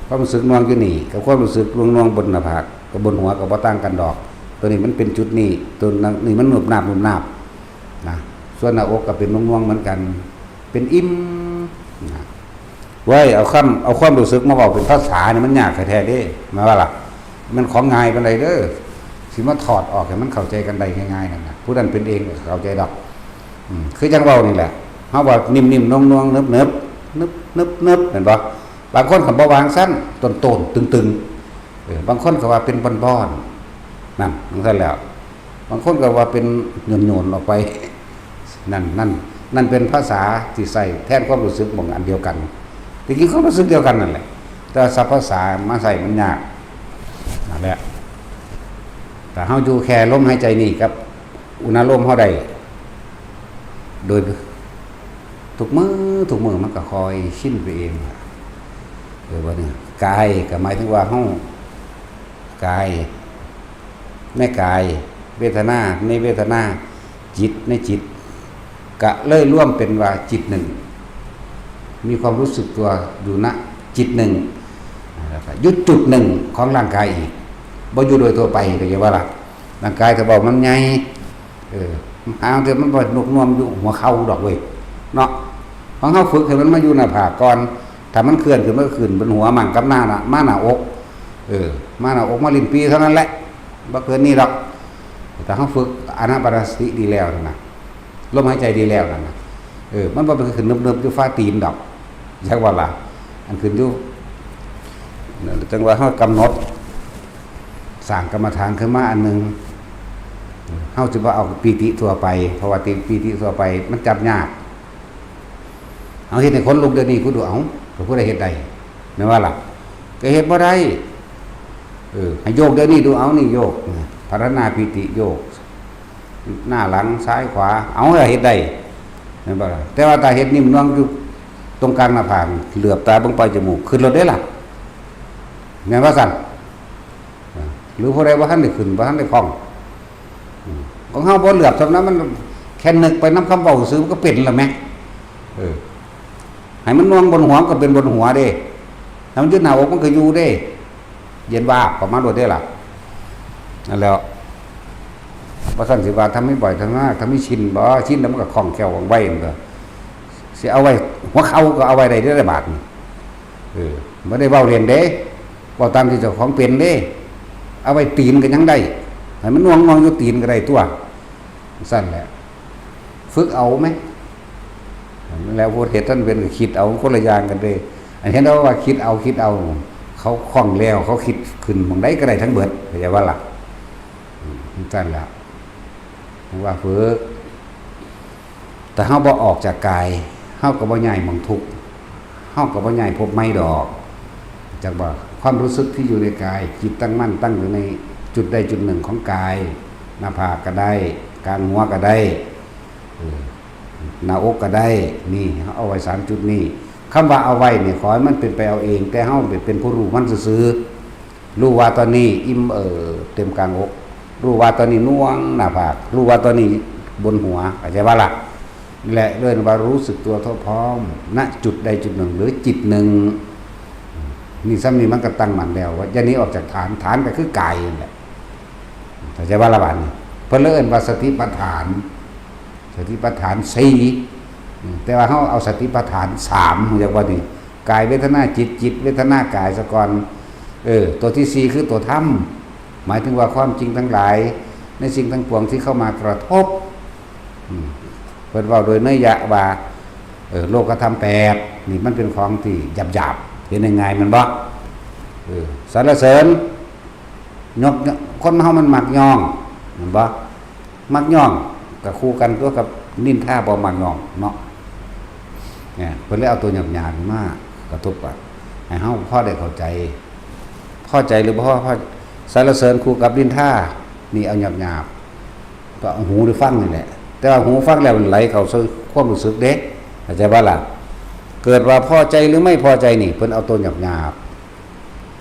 A: ความรู้สึกน่วงอยู่นี่กับความรู้สึกน่วงบนหน้าผากกับบนหัวก็บ่ต่างกันดอกตัวนี้มันเป็นจุดนี้ตัวนี้มันหนุบหนาบนะส่วนหน้าอกก็เป็นน่วงเหมือนกันเป็นอิ่มนะไว้เอาความรู้สึกมาบอกเป็นภาษาเนี่ยมันยากแท้ๆเด้หมายว่าล่ะมันของง่ายปานใดเด้อสิมาถอดออกให้มันเข้าใจกันได้ง่ายๆนั่นน่ะผู้นั้นเป็นเองก็เข้าใจดอกคือจังเว้านี่แหละเฮาว่านิ่มๆน่วงๆเนิบๆเห็นบ่บางคนก็บ่วางสั้นต้นๆตึงๆบางคนก็ว่าเป็นบ้อนๆนั่นซั่นแล้วบางคนก็ว่าเป็นโยนๆออกไปนั่นเป็นภาษาที่ใส่แทนความรู้สึกบางอันเดียวกันจริงๆความรู้สึกเดียวกันนั่นแหละแต่ศัพท์ภาษามาใส่มันยากนั่นแหละแต่เฮาอยู่แค่ลมหายใจนี่กับอุณหภูมิเฮาได้โดยทุกมือมันก็คอยชินไปเองว่านี่กายก็หมายถึงว่าเฮากายในกายเวทนาในเวทนาจิตในจิตก็เลยร่วมเป็นว่าจิตหนึ่งมีความรู้สึกตัวอยู่ณจิตหนึ่งยุดจุดหนึ่งของร่างกายอีกบ่อยู่โดยตัวไปก็จะว่าล่ะร่างกายถ้าบอกมันใหญ่หางเถอะมันบ่นกนวมอยู่หัวเข่าดอกเว้ยเนาะของเฮาฝึกให้มันมาอยู่หน้าผากก่อนถ้ามันเคลื่อนขึ้นมันก็ขึ้นบนหัวมั่งกับหน้าน่ะมาหน้าอกมาหน้าอกมาลิ้นปีเท่านั้นแหละบ่เกินนี้หรอกแต่เฮาฝึกอานาปานสติดีแล้วนั่นน่ะลมหายใจดีแล้วนั่นน่ะมันบ่ไปขึ้นเนิบๆอยู่ฟ้าตีนดอกจักว่าล่ะอันขึ้นอยู่จังว่าเฮากำหนดสร้างกรรมฐานขึ้นมาอันนึงเฮาสิบ่เอาปีติทั่วไปเพราะว่าปีติทั่วไปมันจับยากเอาเฮ็ดให้คนลุกเดี๋ยวนี้กูดูเอาผู้ใดเฮ็ดได้แม่นว่าล่ะก็เฮ็ดบ่ได้ให้โยกเดี๋ยวนี้ดูเอานี่โยกพัฒนาปีติโยกหน้าหลังซ้ายขวาเอาเฮ็ดได้แม่นบ่ล่ะแต่ว่าถ้าเฮ็ดนิ่มนวลอยู่ตรงกลางหน้าผากเหลือบตาเบิ่งปลายจมูกขึ้นรถได้ล่ะแม่นว่าซั่นหรือผู้ใดบ่ทันได้ขึ้นบ่ทันได้คล่องของเฮาบ่เหลือบซำนั้นมันแค่นึกไปนำคำเว้าซื่อมันก็เป็นแล้วแม่ให้มันน่วงบนหัวก็เป็นบนหัวเด้ถ้ามันอยู่หน้าอกมันก็อยู่เด้เย็นว่าประมาณโดดได้ล่ะนั่นแล้วบ่ซั่นสิว่าทำให้บ่อยทำมากทำให้ชินบ่ชินแล้วมันก็คล่องแคล่วว่องไวมันก็สิเอาไว้หัวเข่าก็เอาไว้ได้เด้อบาดนี่บ่ได้เว้าเรียนเด้เว้าตามที่เจ้าของเป็นเด้เอาไว้ตีนก็ยังได้ให้มันน่วงอยู่ตีนก็ได้ตัวซั่นแหละฝึกเอาไหมแล้วพูดเหตุท่านเป็นคิดเอาคนละอย่างกันเลยอันนี้เราว่าคิดเอาเขาคล่องแล้วเขาคิดขึ้นมองได้ก็ได้ทั้งเบิดเข้าใจว่าล่ะนั่นแหละว่าฝึกแต่เฮาบ่ออกจากกายเฮาก็บ่ใหญ่มองทุกข์เฮาก็บ่ใหญ่พบไม่ดอกจากว่าความรู้สึกที่อยู่ในกายจิตตั้งมั่นตั้งอยู่ในจุดใดจุดหนึ่งของกายหน้าผากก็ได้กลางหัวก็ได้หน้าอกก็ได้นี่เอาไว้3จุดนี้คำว่าเอาไว้เนี่ยขอให้มันเป็นไปเอาเองแต่เฮาเป็นผู้รู้มันซื่อๆรู้ว่าตอนนี้อิ่มเต็มกลางอกรู้ว่าตอนนี้น่วงหน้าผากรู้ว่าตอนนี้บนหัวเข้าใจว่าล่ะและเรื่องว่ารู้สึกตัวทั่วพร้อมณจุดใดจุดหนึ่งหรือจิตหนึ่งนี่ซ้ำนี่มันก็ตั้งมั่นแล้วว่าอย่างนี้ออกจากฐานก็คือกายนั่นแหละเข้าใจว่าละบาดนี้เพิ่นเอิ้นว่าสติปัฏฐาน4แต่ว่าเขาเอาสติปัฏฐาน3อย่างว่านี่กายเวทนาจิตเวทนากายซะก่อนตัวที่4คือตัวธรรมหมายถึงว่าความจริงทั้งหลายในสิ่งทั้งปวงที่เข้ามากระทบเพิ่นเว้าโดยเนื้อหะว่าโลกธรรม8นี่มันเป็นของที่หยาบๆเห็นยังไงมันบ่สรรเสริญยกคนเฮามันมักย่องเห็นบ่มักย่องก็คู่กันตัวกับนินทาบ่มักย่องเนาะเนี่ยเพิ่นเลยเอาตัวหยาบๆมากระทบกันให้เฮาพอได้เข้าใจหรือบ่พอ สรรเสริญคู่กับดินท่านี่เอาหยาบๆก็เอาหูได้ฟังนี่แหละแต่ว่าหูฟังแล้วมันไหลเข้าสู่ความรู้สึกเด้เข้าใจบ่ล่ะเกิดว่าพอใจหรือไม่พอใจนี่เพิ่นเอาตัวหยาบ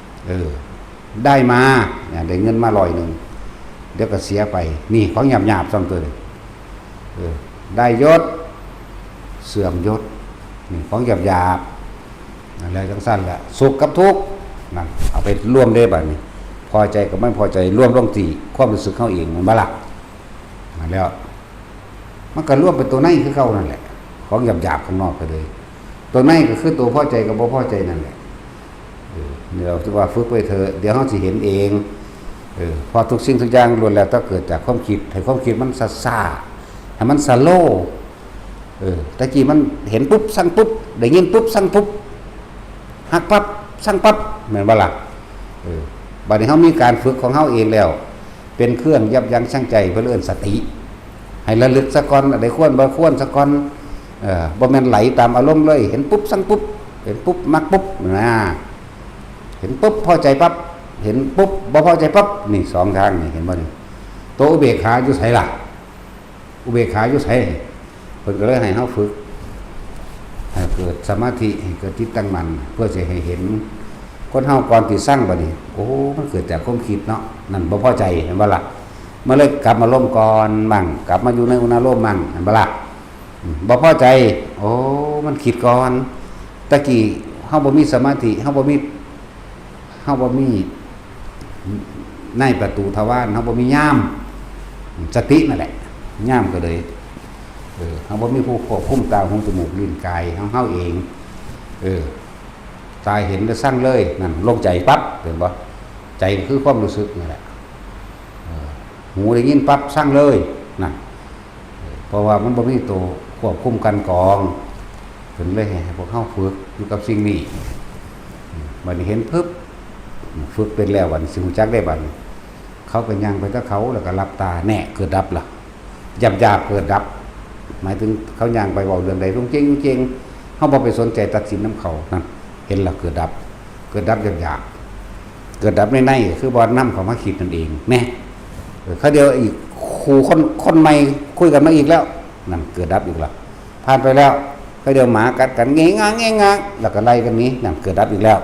A: ๆได้มาเนี่ยได้เงินมา100เดี๋ยวก็เสียไปนี่ของหยาบๆซ้ำตัวเลยได้ยศเสื่อมยศนี่ของหยาบๆอะไรจังสั้นแหละสุขกับทุกข์นั่นเอาไปร่วมได้บัดนี้พอใจกับไม่พอใจร่วมลงตีความรู้สึกเขาเองมันบ่ล่ะมาแล้วมันก็ร่วมเป็นตัวในคือเขานั่นแหละของหยาบๆข้างนอกก็เลยตัวในก็คือตัวพอใจกับบ่พอใจนั่นแหละเดี๋ยวที่ว่าฝึกไปเถอะเดี๋ยวเขาสิเห็นเองพอทุกสิ่งทุกอย่างล้วนแล้วต้องเกิดจากความคิดให้ความคิดมันซ่าให้มันสโลตะกี้มันเห็นปุ๊บสั่งปุ๊บได้ยินปุ๊บสั่งปุ๊บหักปั๊บสั่งปั๊บเหมือนบ่ล่ะบัดนี้เฮามีการฝึกของเฮาเองแล้วเป็นเครื่องยับยั้งชั่งใจเพื่อเอื้อนสติให้ระลึกซะก่อนได้ควรบ่ควรซะก่อนบ่แม่นไหลตามอารมณ์เลยเห็นปุ๊บสั่งปุ๊บเห็นปุ๊บมักปุ๊บนะเห็นปุ๊บพอใจปั๊บเห็นปุ๊บบ่พอใจปั๊บนี่สองทางนี่เห็นบ่นี่ตัวอุเบกขาอยู่ไสล่ะอุเบกขาอยู่ไสเพิ่นก็เลยให้เฮาฝึกให้เกิดสมาธิให้เกิดจิตตั้งมั่นเพื่อจะให้เห็นคนเฮาก่อนที่สร้างบัดนี้โอ้มันเกิดจากความคิดเนาะนั่นบ่พอใจเห็นบ่ล่ะมาเลยกลับมาร่มก่อนมั่งกลับมาอยู่ในอุณหภูมิมั่งเห็นบ่ล่ะบ่พอใจโอ้มันคิดก่อนตะกี้เฮาบ่มีสมาธิเฮาบ่มีในประตูทวารเฮาบ่มีย่ามสตินั่นแหละย่ามก็เลยเฮาบ่มีผู้ควบคุมตาหูจมูกลิ้นกายเฮาเองตายเห็นแล้วสั่งเลยนั่นลงใจปั๊บเห็นบ่ใจคือความรู้สึกนี่แหละหูได้ยินปั๊บสั่งเลยนั่นเพราะว่ามันบ่มีตัวควบคุมกันกองเพิ่นเลยให้พวกเฮาฝึกอยู่กับสิ่งนี้บัดนี้เห็นปึ๊บฝึกเป็นแล้วบัดนี้สิรู้จักได้บัดนี้เขาก็ย่างไปกับเขาแล้วก็หลับตาแน่เกิดดับล่ะหยาบๆเกิดดับหมายถึงเขาย่างไปเว้าเรื่องใดรุ่งเจงเฮาบ่ไปสนใจตัดสินนำเขานั่นเห็นแล้วเกิดดับหยาบๆเกิดดับในๆคือบ่นำเขามาคิดนั่นเองแน่เขาเดียวอีกคู่คนใหม่คุยกันมาอีกแล้วนั่นเกิดดับอีกแล้วผ่านไปแล้วเขาเดียวหมากัดกันเงงางแล้วก็ไล่กันนี้นั่นเกิดดับอีกแล้ว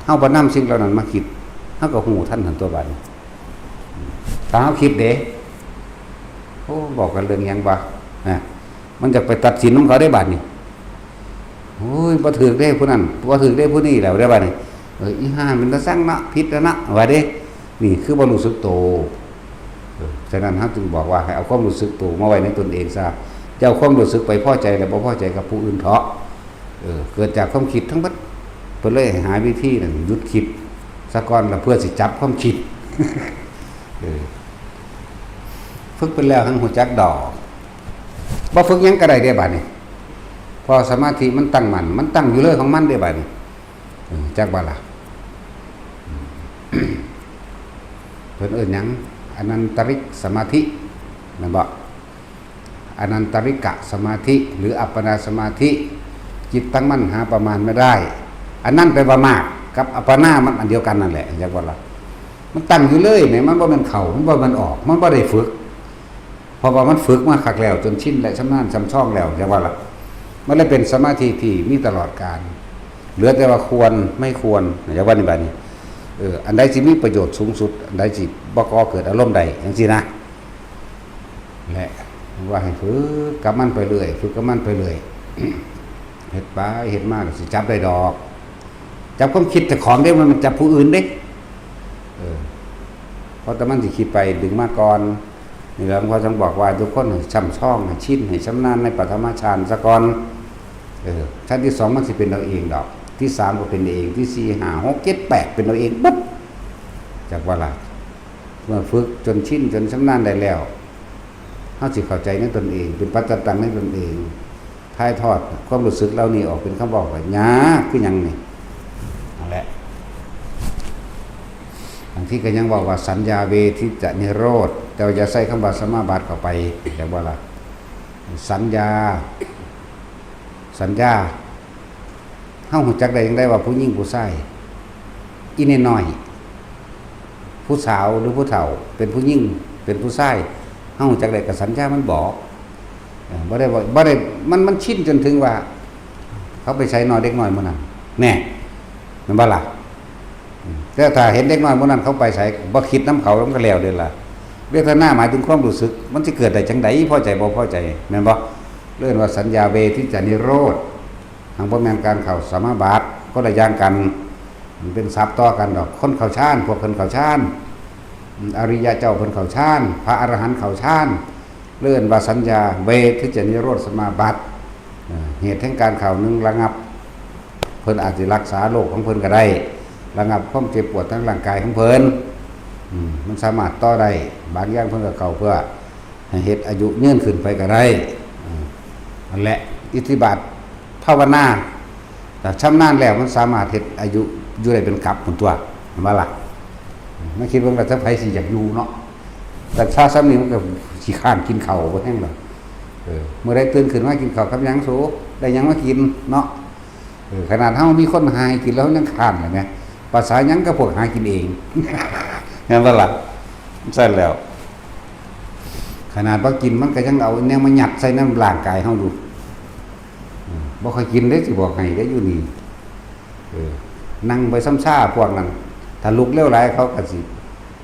A: เฮาบ่นำสิ่งเหล่านั้นมาคิดเฮาก็ฮู้ทันตัวบัดนี้ถ้าเฮาคิดเด้โอ้บอกกันเรื่องหยังบ่มันจะไปตัดสินของเขาได้บัดนี้โอ้ยบ่ถูกเด้ผู้นั้นบ่ถูกเด้ผู้นี้แล้วได้บัดนี้อีห่ามันจะสร้างนะผิดแล้วนะว่าเด้นี่คือบ่รู้สึกโตฉะนั้นเฮาจึงบอกว่าให้เอาความรู้สึกโตมาไว้ในตนเองซะจะเอาความรู้สึกไปพอใจแล้วบ่พอใจกับผู้อื่นเถาะเกิดจากความคิดทั้งหมดเพิ่นเลยหาวิธีนั่นหยุดคิดซะก่อนแล้วเพื่อสิจับความคิดฝึกไปแล้วทั้งหัวจักดอกบ่ฝึกหยังก็ได้เด้บัดนี้พอสมาธิมันตั้งมั่นมันตั้งอยู่เลยของมันเด้บัดนี้จักบ่ล่ะเพิ่นเอิ้นหยังอนันตริกสมาธิแม่นบ่อนันตริกะสมาธิหรืออัปปนาสมาธิจิตตั้งมั่นหาประมาณไม่ได้อันนั้นแปลว่ามากกับอัปปนามันอันเดียวกันนั่นแหละจักบ่ล่ะมันตั้งอยู่เลยแม่มันบ่แม่นเข้ามันบ่แม่นออกมันบ่ได้ฝึกเพราะว่ามันฝึกมาคักแล้วจนชินและชำนาญชำช่องแล้วจักว่าล่ะมันเลยเป็นสมาธิที่มีตลอดกาลเหลือแต่ว่าควรไม่ควรจักว่านี่บัดนี้อันใดสิมีประโยชน์สูงสุดอันใดสิบ่ก่อเกิดอารมณ์ใดจังซี่นะแหละว่าให้ฝึกกับมันไปเรื่อยฝึกกับมันไปเรื่อยเฮ็ดไปเฮ็ดมาก็สิจับได้ดอกจับความคิดแต่ของเด้มันจับผู้อื่นเด้เพราะแต่มันสิคิดไปดึงมาก่อนนี่แล้วเขาจึงบอกว่าทุกคนให้ช่ำช่องให้ชินให้ชำนาญในปฐมฌานซะก่อนชั้นที่2มันสิเป็นเราเองดอกที่3ก็เป็นเองที่4 5 6 7 8เป็นเราเองปุ๊บจากว่าล่ะเมื่อฝึกจนชินจนชำนาญได้แล้วเฮาสิเข้าใจในตนเองเป็นปัจจตังในตนเองถ่ายทอดความรู้สึกเหล่านี้ออกเป็นคำบอกว่าหยาคือหยังนี่นั่นแหละบางทีก็ยังบอกว่าสัญญาเวทิจะนิโรธแต่อย่าใส่คำว่าสมาบัติเข้าไปแต่ว่าล่ะสัญญาเฮาฮู้จักได้จังได๋ว่าผู้หญิงผู้ชายอีน้อย ผู้สาวหรือผู้เฒ่า เป็นผู้หญิงเป็นผู้ชายเฮาจักได้ก็สัญญามันบอกบ่ได้บ่ได้มันชินจนถึงว่า เขาไปใช้น้อยเด็กน้อยมื้อนั้นแน่แม่นบ่ล่ะแต่ถ้าเห็นเด็กน้อยมื้อนั้นเขาไปใช้บ่คิดนำเขามันก็แล้วเด้ล่ะเวทนาหมายถึงความรู้สึกมันสิเกิดได้จังได๋พอใจบ่พอใจแม่นบ่เรียกว่าสัญญาเวทิจานิโรธทางบ่แม่นการเข้าสมาบัติก็ละอย่างกันมันเป็นศัพท์ต่อกันดอกคนเข้าฌานพวกเพิ่นเข้าฌานอริยะเจ้าเพิ่นเข้าฌานพระอรหันต์เข้าฌานเรียกว่าสัญญาเวทิจานิโรธสมาบัติเหตุแห่งการเข้านึงระงับเพิ่นอาจสิรักษาโรคของเพิ่นก็ได้ระงับความเจ็บปวดทางร่างกายของเพิ่นมันสามารถต่อได้บางอย่างเพิ่นก็เข้าเพื่อให้เฮ็ดอายุยืนขึ้นไปก็ได้นั่นแหละอิทธิบาทภาวนาแต่ชำนาญแล้วมันสามารถเฮ็ดอายุอยู่ได้เป็นกับพุ่นตัวว่าล่ะไม่คิดว่าจะไผสิอยากอยู่เนาะแต่ถ้าซ้ำนี้มันก็สิค้านกินข้าวบ่แห้งดอกเมื่อได้ตื่นขึ้นมากินข้าวกับหยังสูได้หยังมากินเนาะขนาดเฮามีคนหากินแล้วยังค้านเลยแหมภาษาหยังก็พวกหากินเองแม่นบ่ล่ะซั่นแล้วขนาดบ่กินมันก็ยังเอาแนวมายัดใส่น้ำร่างกายเฮาดูบ่ค่อยกินเด้สิบอกให้ได้อยู่นี่นั่งไปซ้ำซ่าพวกนั้นถ้าลุกเร็วหลายเขาก็สิ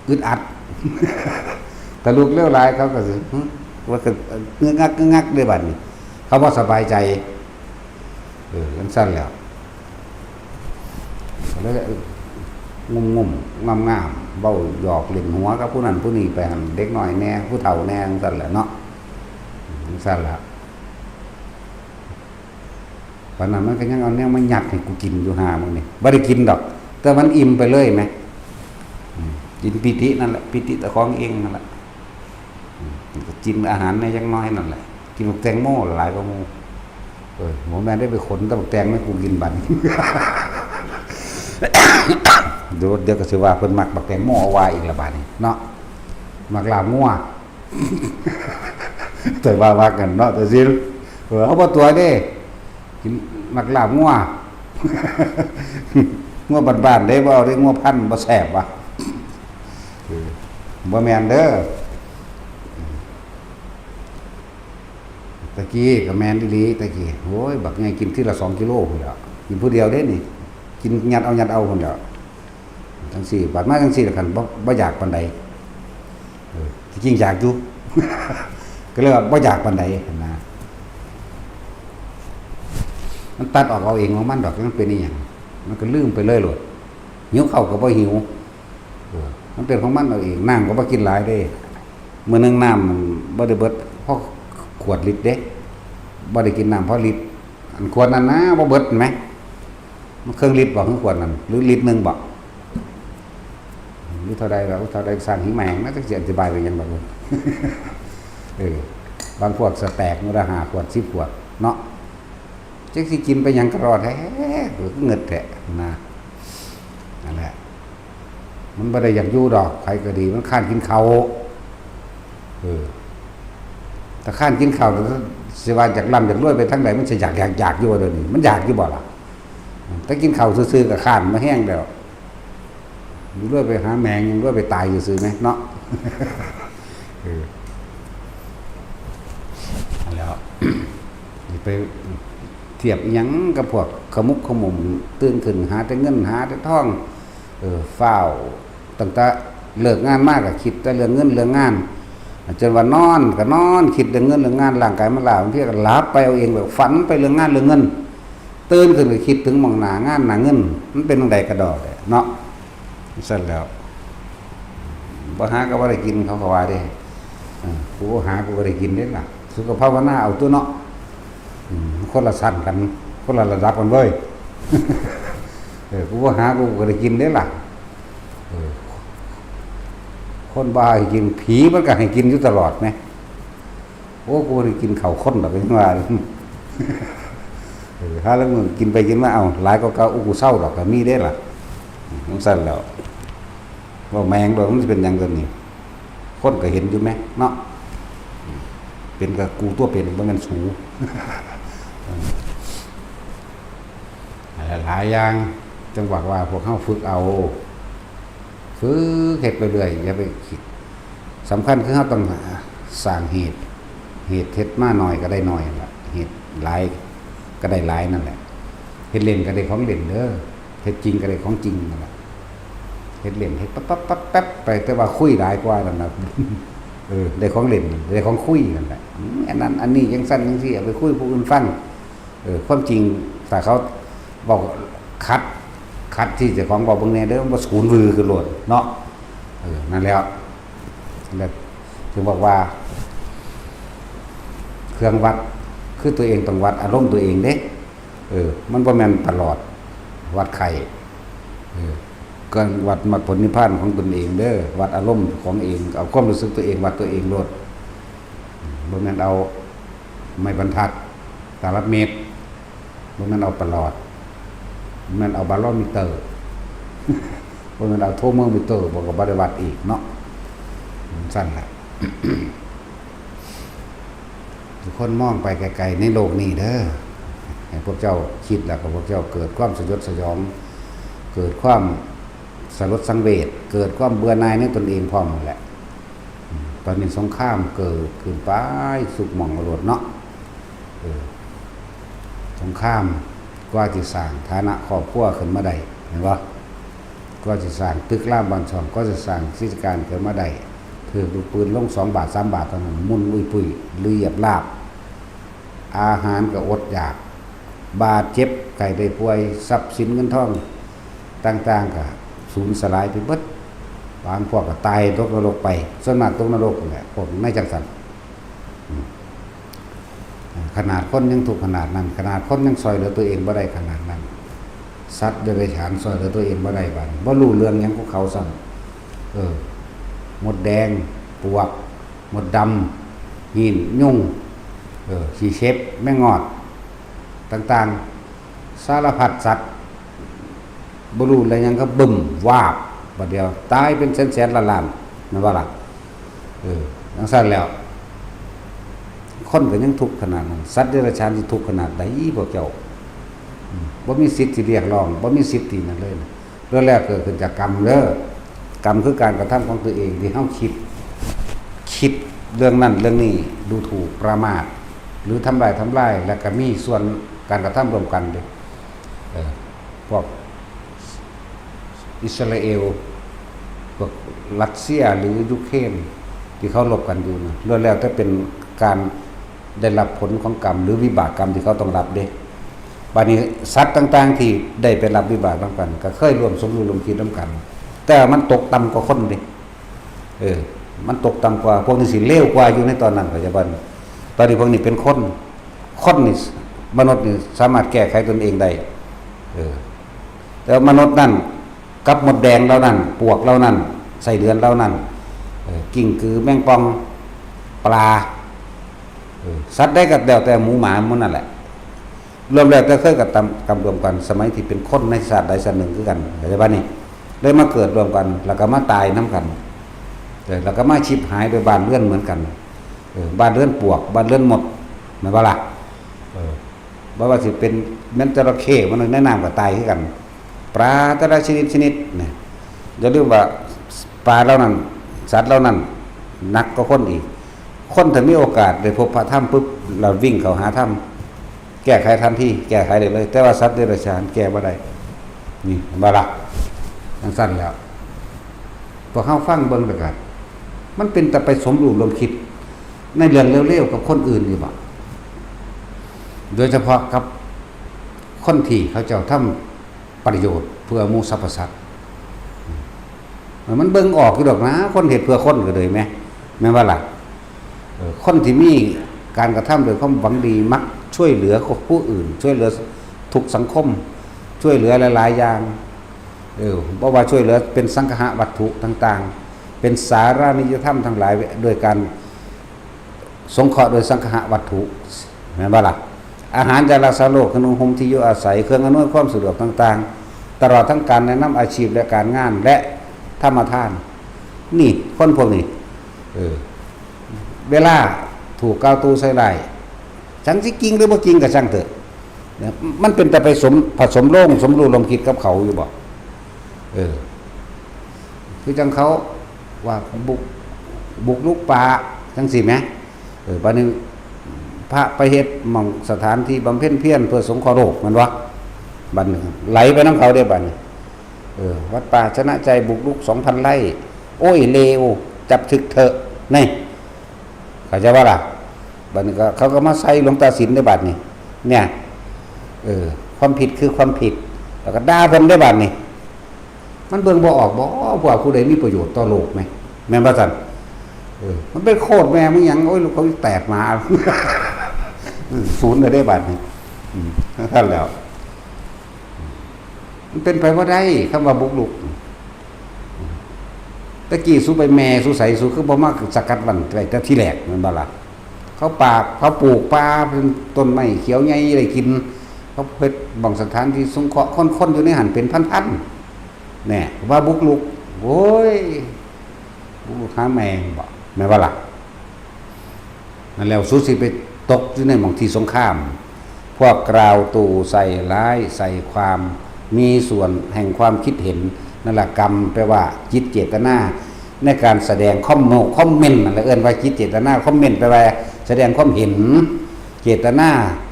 A: อึดอัดถ้าลุกเร็วหลายเขาก็สิว่าก็งึกงักได้บัดนี้เขาบ่สบายใจจังซั่นแล้วแล้วงุ่มๆงามๆเบ้าหยอกเล่นหัวกับผู้นั้นผู้นี้ไปหั่นเด็กน้อยแน่ผู้เฒ่าแน่จังซั่นแหละเนาะจังซั่นล่ะปานนั้นมันก็ยังเอาแนวมายัดให้กูกินอยู่หามึงนี่บ่ได้กินดอกแต่มันอิ่มไปเลยแหมกินปิตินั่นแหละปิติตะของเองนั่นแหละกินอาหารในจังน้อยนั่นแหละกินแตงโมหลายกว่าหมู่หมอแม่ได้ไปขนตะแตงให้กูกินบัดเดี๋ยวก็สิว่าเพิ่นมักบักแตงโมเอาไว้อีกละบาดนี้เนาะมักลาบงัวแต่ว่ากันเนาะแต่สิเอาบ่ตัวเด้กินมักลาบงัวงัวบ้านๆได้บ่เอาได้งัวพันธุ์บ่แซ่บว่ะบ่แม่นเด้อตะกี้ก็แม่นอีหลีตะกี้โอ้ยบักไงกินทีละ2กิโลพุ่นแหล้วกินผู้เดียวเด้นี่กินยัดเอาพุ่นแหล้วจังซี่บาดมาจังซี่ละคั่นบ่อยากปานใดที่จริงอยากอยู่ ก็เลยว่าบ่อยากปานใดนะมันตัดออกเอาเองของมันดอกมันเป็นอีหยังมันก็ลืมไปเลยโลดหิวข้าวก็บ่หิวมันเป็นของมันเอาเองน้ำก็บ่กินหลายเด้มื้อนึงน้ำมันบ่ได้เบิดพอขวดลิตรเด้บ่ได้กินน้ำพอลิตรอันขวดนั้นนะบ่เบิดแม่นมันเครื่องลิตรบ่ถึงขวดนั้นหรือลิตรนึงบ่หรือเท่าใดแล้วเท่าใดสร้างหิแมงน่าจะสิอธิบายไปยังบ่บางพวกสแต็กมื้อละ5ขวด10ขวดเนาะจักสิกินไปหยังก็รอดแท้เงิดแท้นะนั่นแหละมันบ่ได้อยากอยู่ดอกใครก็ดีมันค้านกินข้าวถ้าค้านกินข้าวสิว่าอยากร่ำอยากรวยไปทางใดมันสิอยากอยู่เดี๋ยวนี้มันอยากอยู่บ่ล่ะถ้ากินข้าวซื่อๆก็ค้านมาแห้งแล้วอยู่รวยไปหาแมงยังรวยไปตายอยู่ซื่อมั้ยเนาะแล้วไปเทียบหยังกับพวกขมุกขมุมตื่นขึ้นหาแต่เงินหาแต่ทองฟ้าวตั้งแต่เลิกงานมากก็คิดแต่เรื่องเงินเรื่องงานจนว่านอนก็นอนคิดเรื่องเงินเรื่องงานร่างกายมันล้าบางทีก็หลับไปเอาเองแบบฝันไปเรื่องงานเรื่องเงินตื่นขึ้นก็คิดถึงหม้องหน้างานหน้าเงินมันเป็นจังไดก็ดอกเนาะซั่นแล้วบ่หาก็บ่ได้กินเขาก็ว่าเด้กูหากูก็ได้กินเด้ล่ะสุขภาพนาเอาตัวเนาะคนละชั้นกันคนละระดับกันเว้ยกูว่าหากูก็ได้กินได้ล่ะคนบ้าให้กินผีมันก็ให้กินอยู่ตลอดไหมโอ้กูได้กินข้าวข้นแบบนี้ว่าถ้าแล้วมึงกินไปกินมาเอาหลายก็เก่ากูเศร้าดอกก็มีได้ล่ะมันสั่นแล้วว่าแมงโดยมันจะเป็นอย่างนี้คนก็เห็นอยู่ไหมเนาะเป็นกับกูตัวเป็นบ่แม่นสูหลายอย่างจังหวะว่าพวกเฮาฝึกเอา ฝึกเฮ็ดไปเรื่อยอย่าไปคิดสำคัญคือเราต้องสร้างเหตุเฮ็ดมาหน่อยก็ได้น้อยล่ะเหตุหลายก็ได้หลายนั่นแหละเฮ็ดเล่นก็ได้ของเล่นเด้อเฮ็ดจริงก็ได้ของจริงนั่นแหละเฮ็ดเล่นเฮ็ดปั๊บไปแต่ว่าคุยหลายกว่านั่นน่ะได้ของเล่นได้ของคุยนั่นแหละอันนั้นอันนี้จังซั่นจังซี่เอาไปคุยผู้อื่นฟังความจริงถ้าเขาบอกคัดที่เจ้าของบอกเบิ่งแน่เด้อบ่สูญวือคือโลดเนาะนั่นแล้วถึงบอกว่าเครื่องวัดคือตัวเองต้องวัดอารมณ์ตัวเองเด้มันบ่แม่นตลอดวัดไข่ก็วัดมรรคผลนิพพานของตนเองเด้อวัดอารมณ์ของเองเอาความรู้สึกตัวเองวัดตัวเองโลดบ่แม่นเอาไม้บรรทัดตลับเมตรบ่แม่นเอาตลอดบ่แม่นเอาบาโลมิเตอร์บ่แม่นเอาโทโมมิเตอร์บ่ก็บ่ได้วัดอีกเนาะสั้นแหละ ทุกคนมองไปไกลๆในโลกนี้เด้อให้พวกเจ้าคิดแล้วก็พวกเจ้าเกิดความสยดสยองเกิดความสลดสังเวชเกิดความเบื่อหน่ายในตนเองพร้อมแหละตอนนี้สงครามเกิดขึ้นไปสุกหม่องอรวดเนาะสงครามกว่าจะสร้างฐานะครอบครัวขึ้นมาได้เห็นบ่ก็จะสร้างตึกรามบ้านช่องก็จะสร้างกิจการขึ้นมาได้ถือปืนลง2 บาท 3 บาทเท่านั้นมุ่นอุ้ยปุ้ยเรียบราบอาหารก็อดอยากบาดเจ็บไข้ได้ป่วยทรัพย์สินเงินทองต่างๆก็สูญสลายไปเบิดบางพวกก็ตายตกนรกไปส่วนมากตกนรกแหละพวกไม่จังซั่นขนาดคนยังถูกขนาดนั้นขนาดคนยังซอยเหลือตัวเองบ่ได้ขนาดนั้นสัตว์เดรัจฉานซอยเหลือตัวเองบ่ได้บัดบ่รู้เรื่องหยังของเขาซ้ำมดแดงปวกมดดำหินยุ่งขี้เชฟแม่งอดต่างๆสารพัดสัตว์บ่รู้อะไรหยังก็บึ้มวาบบัดเดียวตายเป็นแสนๆล้านๆนั่นว่าล่ะจังซั่นแล้วคนก็ยังทุกข์ขนาดนั้นสัตว์เดรัจฉานสิทุกข์ขนาดใดพวกเจ้าบ่มีสิทธิ์ที่เรียกร้องบ่มีสิทธิ์ที่นั่นเลยเรื่องแรกเกิดขึ้นจากกรรมเด้อกรรมคือการกระทำของตัวเองที่เฮาคิดเรื่องนั้นเรื่องนี้ดูถูกประมาทหรือทำลายแล้วก็มีส่วนการกระทำร่วมกันเด้พวกอิสราเอลพวกรัสเซียหรือยูเครนที่เขารบกันอยู่นะล้วนแล้วแต่เป็นการได้รับผลของกรรมหรือวิบากกรรมที่เขาต้องรับเด้บัดนี้สัตว์ต่างๆที่ได้ไปรับวิบากร่วมกันก็เคยร่วมสมรู้ร่วมคิดร่วมกันแต่มันตกต่ำกว่าคนดิมันตกต่ำกว่าพวกนี้สิเลวกว่าอยู่ในตอนนั้นปัจจุบันตอนนี้พวกนี้เป็นคนนี่มนุษย์นี่สามารถแก้ไขตนเองได้แต่มนุษย์นั่นกับมดแดงเรานั่นปวกเรานั่นไส้เดือนเรานั่นกิ้งกือแมงป่องปลาสัตว์ได้กับแต่หมูหมามันนั่นแหละรวมแล้วแต่เคยกับกรรมรวมกันสมัยที่เป็นคนในศาสตร์ใดศาสตร์หนึ่งคือกันปัจจุบันนี้ได้มาเกิดรวมกันแล้วก็มาตายน้ำกันแล้วก็มาชิบหายโดยบ้านเรือนเหมือนกันบ้านเรือนปวกบ้านเรือนหมดไม่ว่าล่ะบ่ว่าสิเป็นแม่นจระเข้มันในน้ำก็ตายคือกันปลาแต่ละชนิดเนี่ยอย่าลืมว่าปลาเหล่านั้นสัตว์เหล่านั้นนักก็คนอีกคนถ้ามีโอกาสได้พบพระธรรมปุ๊บเราวิ่งเข้าหาธรรมแก้ไขทันทีแก้ไขได้เลยแต่ว่าสัตว์เดรัจฉานแก้บ่ได้นี่บ่ล่ะจังซั่นแล้วพอเฮาฟังเบิ่งแล้วก็มันเป็นแต่ไปสมรู้ร่วมคิดในเรื่องเร็วๆกับคนอื่นอยู่บ่โดยเฉพาะกับคนที่เขาเจ้าทำประโยชน์เพื่อหมู่สรรพสัตว์มันเบิ่งออกอยู่ดอกนะคนเฮ็ดเพื่อคนก็เลยแม่นว่าล่ะคนที่มีการกระทำโดยความหวังดีมักช่วยเหลือผู้อื่นช่วยเหลือทุกสังคมช่วยเหลือหลายๆอย่างเพราะว่าช่วยเหลือเป็นสังฆะวัตถุต่างๆเป็นสารานิยธรรมทั้งหลายโดยการสงเคราะห์โดยสังฆะวัตถุแม่นบ่ล่ะอาหารยารักษาโรคขนมห่มที่อยู่อาศัยเครื่องอำนวยความสะดวกต่างๆตลอดทั้งการแนะนำอาชีพและการงานและธรรมทานนี่คนพวกนี้เวลาถูกก้าวตู้ใส่ได้จังสิจริงหรือบ่จริงก็ช่างเถอะมันเป็นแต่ไปผสมโลงสมรู้ลมคิดกับเขาอยู่บ่ คือจังเขาว่าบุกลุกป่าจังสิแหมบัดนี้พระไปเฮ็ดหม่องสถานที่บำเพ็ญเพียรเพื่อสงเคราะห์โลกมันวะบัดนี้ไหลไปนำเขาได้บัดนี้วัดป่าชนะใจบุกลุก 2,000 ไร่โอ้ยเลวจับถึกเถอะนี่เข้าใจว่าล่ะบัดนี้ก็เขาก็มาใส่หลวงตาสินได้บัดนี้เนี่ยความผิดคือความผิดแล้วก็ด่าเพิ่นได้บัดนี้มันเบิ่งบ่ออกบ่ว่าผู้ใดมีประโยชน์ต่อโลกไหมแม่นบ่ซั่นมันเป็นโคตรแม่มึงหยังโอ้ยเขาแตกมาศูนย์ได้บัดนี้ท่านแล้วมันเป็นไปบ่ได้คำว่าบุกรุกตะกี้สู้ไปแม่สู้ใสสู้คือบ่มาสกัดวันไว้แต่ที่แรกแม่นบ่ล่ะเขาปลูกป่าเป็นต้นไม้เขียวใหญ่ได้กินเขาเฮ็ดบางสถานที่สงเคราะห์คนๆอยู่ในหันเป็นพันๆแน่ว่าบุกรุกโอ้ยบุกรุกหาแมงบ่แม่นบ่ล่ะนั่นแล้วสู้สิไปตกอยู่ในหม่องที่สงครามพวกกล่าวตู่ใส่ร้ายใส่ความมีส่วนแห่งความคิดเห็นนั่นแหละกรรมแปลว่าจิตเจตนาในการแสดงคอมเมนต์นั่นแหละเอิ้นว่าจิตเจตนาคอมเมนต์แปลว่าแสดงความเห็นเจตนา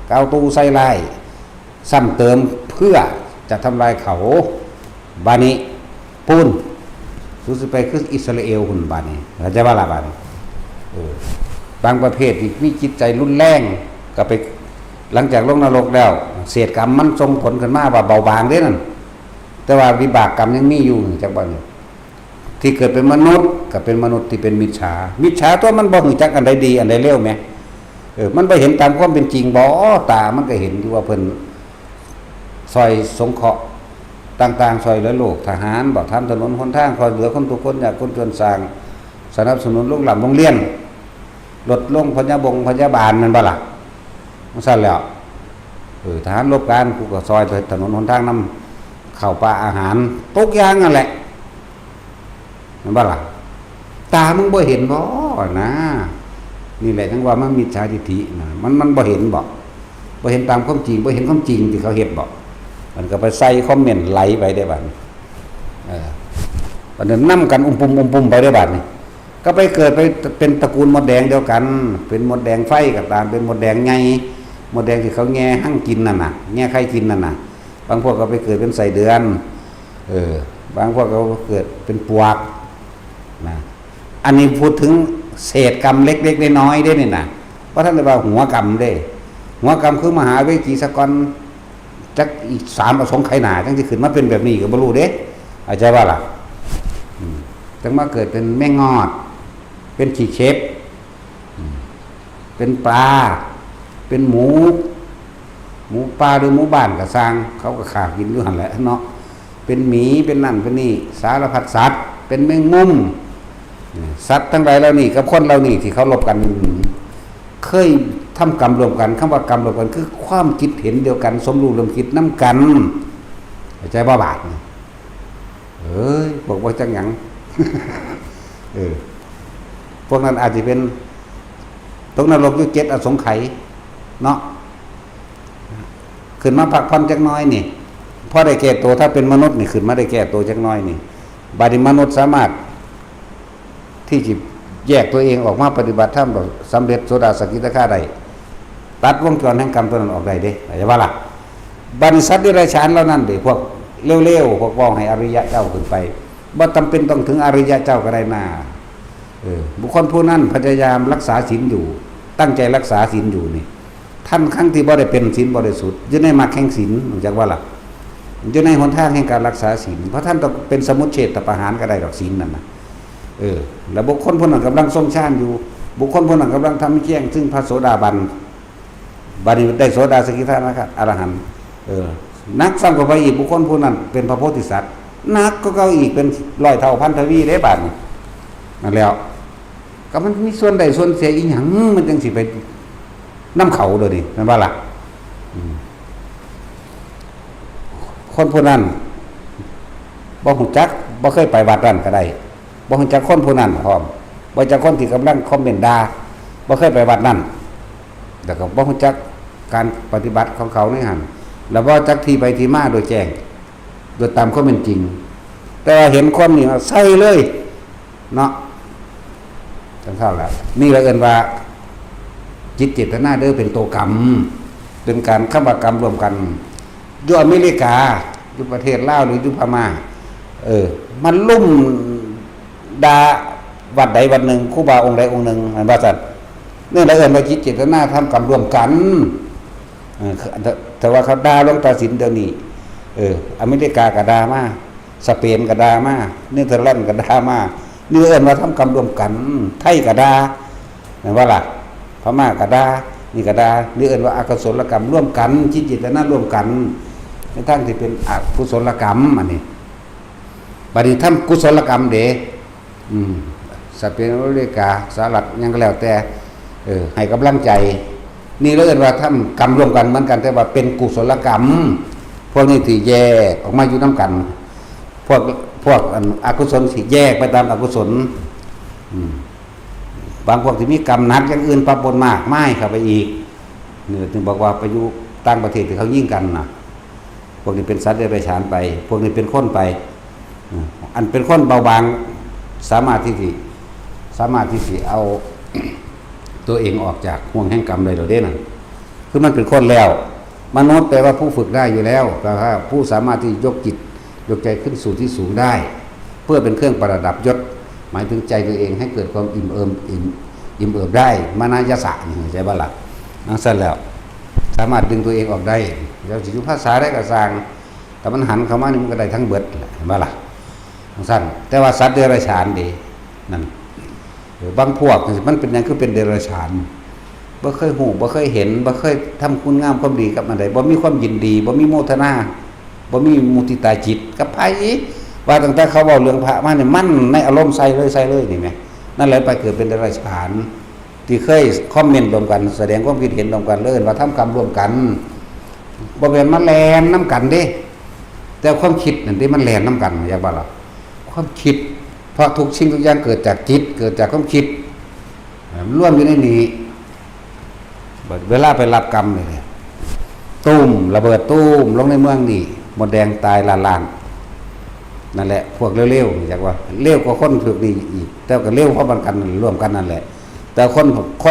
A: กล่าวตู่ใส่ร้ายซ้ำเติมเพื่อจะทำลายเขาบานี้ปูนสู้สิไปคืออิสราเอลหุ่นบานี้เข้าใจว่าล่ะบานี้บางประเภทที่มีจิตใจรุนแรงก็ไปหลังจากลงนรกแล้วเศษกรรมมันส่งผลขึ้นมาว่าเบาบางเด้นั่นแต่ว่าวิบากกรรมยังมีอยู่จักบ่นี่ที่เกิดเป็นมนุษย์ก็เป็นมนุษย์ที่เป็นมิจฉาตัวมันบ่รู้จักอันใดดีอันใดเลวแหมมันบ่เห็นตามความเป็นจริงบ่ตามันก็เห็นอยู่ว่าเพิ่นซอยสงเคราะห์ต่างๆซอยเหลือโลกทหารบ่ทำถนนหนทางซอยเหลือคนทุกคนอยากคนจนสร้างสนับสนุนโรงโรงเรียนลดลงพยาบาลนั่นบ่ล่ะมันสั่นแล้วทหารรบการกูก็ซอยถนนหนทางนำข้าวปลาอาหารทุกอย่างนั่นแหละนั่นบ่ล่ะตามึงบ่เห็นบ่นะนี่แหละทั้งว่ามันมิจฉาทิฏฐินะมันบ่เห็นบ่เห็นตามความจริงบ่เห็นความจริงที่เขาเฮ็ดบ่มันก็ไปใส่คอมเมนต์ไหลไปได้บัดบัดนั้นนำกันปุ่มไปได้บัดนี่ก็ไปเกิดไปเป็นตระกูลมดแดงเดียวกันเป็นมดแดงไฟก็ตามเป็นมดแดงไงมดแดงที่เขาแง่หั่งกินนั่นน่ะแง่ไข่กินนั่นน่ะบางพวกก็ไปเกิดเป็นไส้เดือนบางพวกก็เกิดเป็นปวกนะอันนี้พูดถึงเศษกรรมเล็กๆน้อยๆได้นี่น่ะเพราะท่านเรียกว่าหัวกรรมเด้หัวกรรมคือมหาวิจีสกรจักอีก3อสงไขยหน้าจังสิขึ้นมาเป็นแบบนี้ก็บ่รู้เด้เข้าใจว่าล่ะจังมาเกิดเป็นแม่งอดเป็นขี้เข็บเป็นปลาเป็นหมูปลาหรือหมูบ้านก็สร้างเขาก็ขากินอยู่หั่นแหละเนาะเป็นหมีเป็นนั่นเป็นนี่สารพัดสัตว์เป็นแมงมุมสัตว์ทั้งหลายเหล่านี้กับคนเหล่านี้ที่เขารบกันเคยทำกรรมรวมกันคำว่ากรรมรวมกันคือความคิดเห็นเดียวกันสมรู้ร่วมคิดนำกันเข้าใจบ่บาดบอกว่าจังหยังพวกนั้นอาจจะเป็นตกนรกอยู่7อสงไขยเนาะขึ้นมาพักผ่อนจักน้อยนี่พอได้แก้ตัวถ้าเป็นมนุษย์นี่ขึ้นมาได้แก้ตัวจักน้อยนี่บาดนี้มนุษย์สามารถที่จะแยกตัวเองออกมาปฏิบัติธรรมแบบสำเร็จโสดาสกิทาคาได้ตัดวงจรแห่งกรรมตัวนั้นออกได้เด้เข้าใจว่าล่ะบรรษัทดิเรกชันเหล่านั้นเด้พวกเร็วๆพวกว่าให้อริยะเจ้าขึ้นไปบ่จำเป็นต้องถึงอริยะเจ้าก็ได้นะบุคคลผู้นั้นพยายามรักษาศีลอยู่ตั้งใจรักษาศีลอยู่นี่ท่านครั้งที่บ่ได้เป็นศีลบริสุทธิ์อยู่ในมรรคแห่งศีลรู้จักว่าล่ะอยู่ในหนทางแห่งการรักษาศีลเพราะท่านต้องเป็นสมุจเฉทประหารก็ได้ดอกศีลนั่นน่ะแล้วบุคคลผู้นั้นกำลังทรงฌานอยู่บุคคลผู้นั้นกำลังทำให้แจ้งซึ่งพระโสดาบันบัดนี้ได้โสดาสกิทาคาอรหันต์นักสร้างกว่าอีกบุคคลผู้นั้นเป็นพระโพธิสัตว์นักก็เก่าอีกเป็น100 เท่าพันทวีได้บาดนี้นั่นแล้วก็มันมีส่วนใดส่วนเสียอีหยังมันจังสิไปน้ำเขาโดยดินั่นว่าล่ะคนผู้นั้นบ่ฮู้จักบ่เคยไปวัดนั้นก็ได้บ่ฮู้จักคนผู้นั้นพร้อมบ่จักคนที่กำลังคอมเมนต์ด่าบ่เคยไปวัดนั้นแต่ก็บ่ฮู้จักการปฏิบัติของเขาในหั่นแล้วบ่จักที่ไปที่มาโดยแจ้งโดยตามความเป็นจริง แต่ว่าเห็นคนนี่ใส่เลยเนาะจังเท่าแล้วนี่เราเอิ้นว่าจิตเจตนาเด้อเป็นตัวกรรมเป็นการฆาตกรรมรวมกันอยู่อเมริกาอยู่ประเทศลาวหรืออยู่พม่ามันลุ่มดาวัดใดวัดหนึ่งครูบาองค์ใดองค์หนึ่งอันว่าซั่นนี่เราเอิ้นว่าจิตเจตนาทำกรรมร่วมกันแต่ว่าเขาด่าหลวงตาสินเดี๋ยวนี้อเมริกาก็ด่ามาสเปนก็ด่ามาเนเธอร์แลนด์ก็ด่ามานี่เอิ้นว่าทำกรรมร่วมกันไทยก็ด่าแม่นว่าล่ะพม่าก็ด่านี่ก็ด่านี่เอิ้นว่าอกุศลกรรมร่วมกันจิตเจตนาร่วมกันในทางที่เป็นอกุศลกรรมอันนี้บัดนี้ทำกุศลกรรมเด้สเปนอเมริกาสหรัฐยังก็แล้วแต่ให้กำลังใจนี่เราเอิ้นว่าทำกรรมร่วมกันเหมือนกันแต่ว่าเป็นกุศลกรรมพวกนี้ที่แยกออกมาอยู่นำกันพวกอกุศลสิแยกไปตามอกุศลบางพวกที่มีกรรมหนักอย่างอื่นปะปนมากไม่เข้าไปอีกนี่ถึงบอกว่าไปอยู่ต่างประเทศที่เขายิ่งกันน่ะพวกนี้เป็นสัตว์เดรัจฉานไปพวกนี้เป็นคนไปอันเป็นคนเบาบางสามารถที่สิเอาตัวเองออกจากห่วงแห่งกรรมเลยเดี๋ยวนี้น่ะคือมันเป็นคนแล้วมนุษย์แปลว่าผู้ฝึกได้อยู่แล้วแปลว่าผู้สามารถที่ยกจิตยกใจขึ้นสู่ที่สูงได้เพื่อเป็นเครื่องประดับยศหมายถึงใจตัวเองให้เกิดความอิ่มเอิบได้มานายสะใช่บ่ล่ะนั่นเสร็จแล้วสามารถดึงตัวเองออกได้แล้วสิอยู่ภาษาได้ก็สร้างแต่มันหันเข้ามานี่มันก็ได้ทั้งเบิดเห็นบ่ล่ะสั้นแต่ว่าสัตว์เดรัจฉานดีนั่นบางพวกมันเป็นอย่างคือเป็นเดรัจฉานบ่เคยหูบ่เคยเห็นบ่เคยทำคุณงามความดีกับอันใดบ่มีความยินดีบ่มีโมทนาบ่มีมุทิตาจิตกับไผว่าตั้งแต่เขาเว้าเรื่องพระมาเนี่ยมันในอารมณ์ใส่เลยนี่แหมนั่นแหละไปเกิดเป็นเดรัจฉานที่เคยคอมเมนต์รวมกันแสดงความคิดเห็นรวมกันเลยว่าทำกรรมร่วมกันบ่แม่นมาแลนนำกันเด้แต่ความคิดนั่นที่มันแลนนำกันอยากบ่ล่ะความคิดเพราะทุกสิ่งทุกอย่างเกิดจากจิตเกิดจากความคิดมันร่วมอยู่ในนี้เวลาไปรับกรรมเลยตุ้มระเบิดตุ้มลงในเมืองนี่หมดแดงตายล้านนั่นแหละพวกเร็วๆจากว่าเร็วกว่าคนฝึกนี่อีกแต่ก็เร็วเพราะมันกันร่วมกันนั่นแหละแต่ค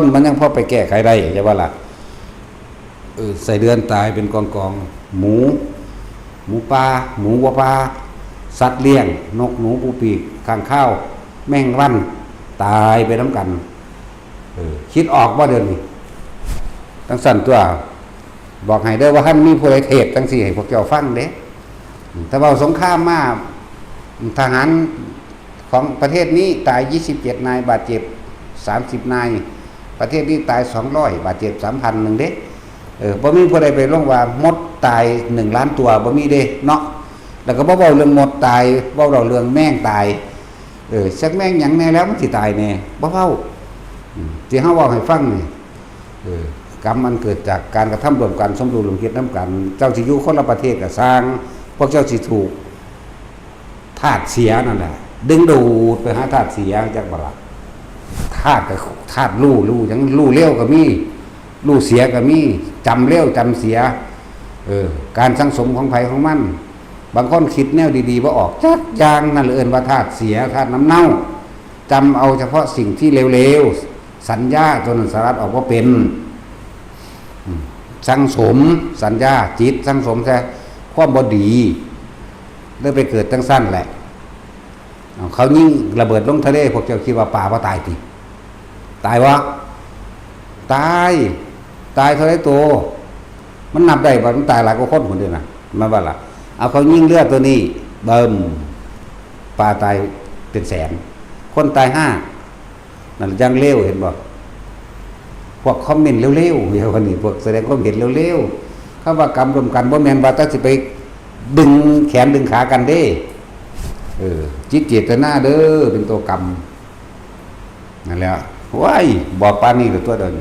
A: นมันยังพอไปแก้ไขได้ใช่ว่าล่ะใส่เดือนตายเป็นกองหมูปลาหมูวัวปลาสัตว์เลี้ยงนกหนูปูปีกข้างข้าวแมงวันตายไปน้ำกันคิดออกว่าเดือนนี้ตั้งสั่นตัวบอกให้ได้ว่าท่านมีผู้ใดเทศตั้งสี่ให้พวกเจ้าฟังเด้แต่ว่าสงครามมาทหารของประเทศนี้ตาย27นายบาดเจ็บ30นายประเทศนี้ตาย200บาดเจ็บ 3,000 นึงเด้บ่มีผู้ใดไปลงว่ามดตาย1ล้านตัวบ่มีเด้เนาะแล้วก็บ่เว้าเรื่องมดตายบ่เว้าเรื่องแมงตายสักแมงหยังแน่แล้วมันสิตายแน่บ่เว้าที่เฮาเว้าให้ฟังนี่กรรมมันเกิดจากการกระทำร่วมกันสมรู้ร่วมคิดนำกันเจ้าสิอยู่คนละประเทศก็สร้างพวกเจ้าสิถูกธาตุเสียนั่นแหละดึงดูดไปหาธาตุเสียจักบ่ล่ะธาตุก็ธาตุรู้จังรู้เร็วก็มีรู้เสียก็มีจำเร็วจำเสียการสังสมของไผของมันบางคนคิดแนวดีๆบ่ออกจักอย่างนั่นเอิ้นว่าธาตุเสียธาตุน้ำเน่าจำเอาเฉพาะสิ่งที่เร็วๆสัญญาตัวนั้นสลัดออกบ่เป็นสังสมสัญญาจิตสังสมแท้ความบ่ดีเลยไปเกิดจังสั้นแหละเขายิ่งระเบิดลงทะเลพวกเจ้าคิดว่าป่าว่าตายติตายวะตายเท่าไรตัวมันนับได้บ่มันตายหลายกว่าคนคนเดียวนะมันว่าล่ะเอาเขายิ่งเลือดตัวนี้เบิ่มป่าตายเป็นแสนคนตาย5นั่นยังเร็วเห็นบ่พวกคอมเมนต์เร็วๆเดี๋ยวคนนี้พวกแสดงความเห็นเร็วๆคำว่ากรรมรวมกันบ่แม่นว่าต้องสิไปดึงแขนดึงขากันเด้จิตเจตนาเด้อเป็นตัวกรรมนั่นแหละว้ายบอกปานนี้กับตัวเดิน